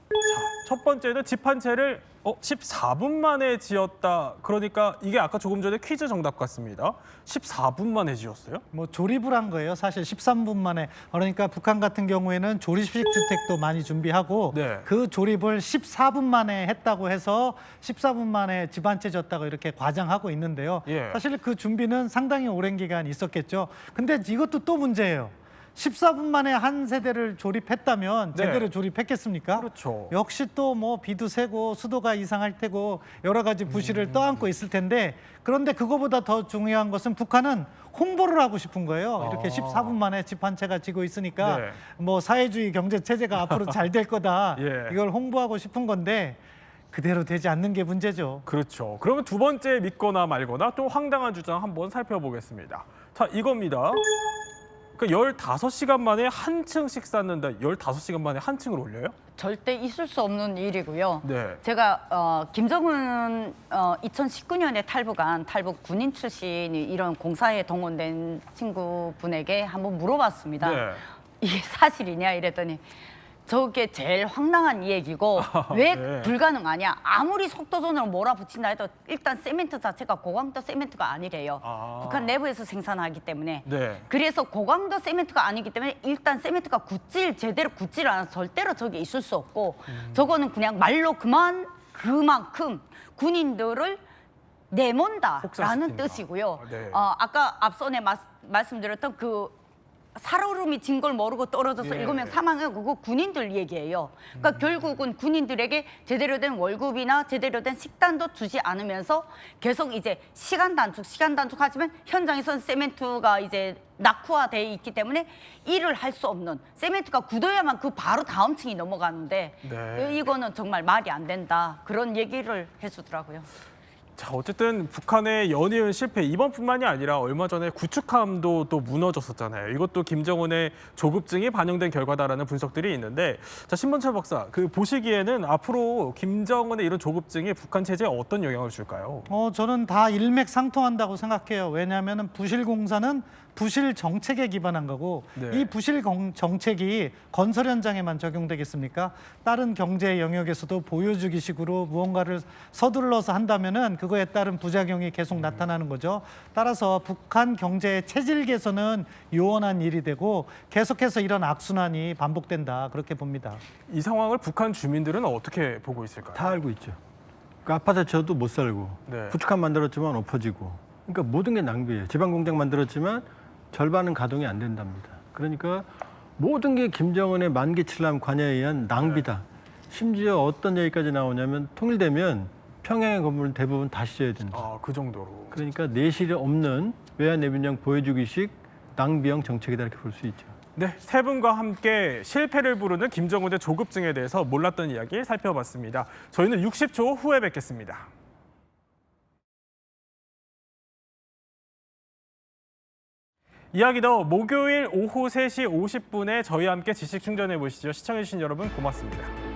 자, 첫 번째는 집 한 채를 14분 만에 지었다. 그러니까 이게 아까 조금 전에 퀴즈 정답 같습니다. 14분 만에 지었어요? 뭐 조립을 한 거예요. 사실 13분 만에. 그러니까 북한 같은 경우에는 조립식 주택도 많이 준비하고 네. 그 조립을 14분 만에 했다고 해서 14분 만에 집 한 채 졌다고 이렇게 과장하고 있는데요. 예. 사실 그 준비는 상당히 오랜 기간 있었겠죠. 근데 이것도 또 문제예요. 14분 만에 한 세대를 조립했다면 네. 제대로 조립했겠습니까? 그렇죠. 역시 또 뭐 비도 새고 수도가 이상할 테고 여러 가지 부실을 떠안고 있을 텐데 그런데 그거보다 더 중요한 것은 북한은 홍보를 하고 싶은 거예요. 이렇게 14분 만에 집 한 채가 지고 있으니까 네. 뭐 사회주의 경제 체제가 앞으로 잘 될 거다. 예. 이걸 홍보하고 싶은 건데 그대로 되지 않는 게 문제죠. 그렇죠. 그러면 두 번째 믿거나 말거나 또 황당한 주장 한번 살펴보겠습니다. 자, 이겁니다. 그 15시간 만에 한 층씩 쌓는다. 15시간 만에 한 층을 올려요? 절대 있을 수 없는 일이고요. 네. 제가 김정은 2019년에 탈북 군인 출신이 이런 공사에 동원된 친구분에게 한번 물어봤습니다. 네. 이게 사실이냐 이랬더니 저게 제일 황당한 얘기고 왜 네. 불가능하냐. 아무리 속도전으로 몰아붙인다 해도 일단 세멘트 자체가 고강도 세멘트가 아니래요. 북한 내부에서 생산하기 때문에. 네. 그래서 고강도 세멘트가 아니기 때문에 일단 세멘트가 제대로 굳질 않아서 절대로 저게 있을 수 없고 저거는 그냥 말로 그만큼 군인들을 내몬다라는 혹사시킨다. 뜻이고요. 네. 아까 앞선에 말씀드렸던 그 살얼음이 진 걸 모르고 떨어져서 예. 7명 사망한 그거 군인들 얘기예요. 그러니까 결국은 군인들에게 제대로 된 월급이나 제대로 된 식단도 주지 않으면서 계속 이제 시간 단축 하지만 현장에서는 세멘트가 이제 낙후화돼 있기 때문에 일을 할 수 없는, 세멘트가 굳어야만 그 바로 다음 층이 넘어가는데 네. 이거는 정말 말이 안 된다. 그런 얘기를 해주더라고요. 자, 어쨌든 북한의 연이은 실패 이번뿐만이 아니라 얼마 전에 구축함도 또 무너졌었잖아요. 이것도 김정은의 조급증이 반영된 결과다라는 분석들이 있는데, 자, 신문철 박사, 그 보시기에는 앞으로 김정은의 이런 조급증이 북한 체제에 어떤 영향을 줄까요? 저는 다 일맥상통한다고 생각해요. 왜냐하면 부실 공사는 부실 정책에 기반한 거고 네. 이 부실 정책이 건설 현장에만 적용되겠습니까? 다른 경제 영역에서도 보여주기식으로 무언가를 서둘러서 한다면은 그거에 따른 부작용이 계속 나타나는 거죠. 따라서 북한 경제의 체질 개선은 요원한 일이 되고 계속해서 이런 악순환이 반복된다, 그렇게 봅니다. 이 상황을 북한 주민들은 어떻게 보고 있을까요? 다 알고 있죠. 그 아파트 지어도 못 살고, 네. 구축함 만들었지만 엎어지고, 그러니까 모든 게 낭비예요. 지방 공장 만들었지만 절반은 가동이 안 된답니다. 그러니까 모든 게 김정은의 만기칠람 관여에 의한 낭비다. 심지어 어떤 얘기까지 나오냐면 통일되면 평양의 건물은 대부분 다시 지어야 된다. 그 정도로. 그러니까 내실이 없는 외환 내빈형 보여주기식 낭비형 정책이다, 이렇게 볼 수 있죠. 네, 세 분과 함께 실패를 부르는 김정은의 조급증에 대해서 몰랐던 이야기 살펴봤습니다. 저희는 60초 후에 뵙겠습니다. 이야기도 목요일 오후 3시 50분에 저희와 함께 지식 충전해 보시죠. 시청해주신 여러분 고맙습니다.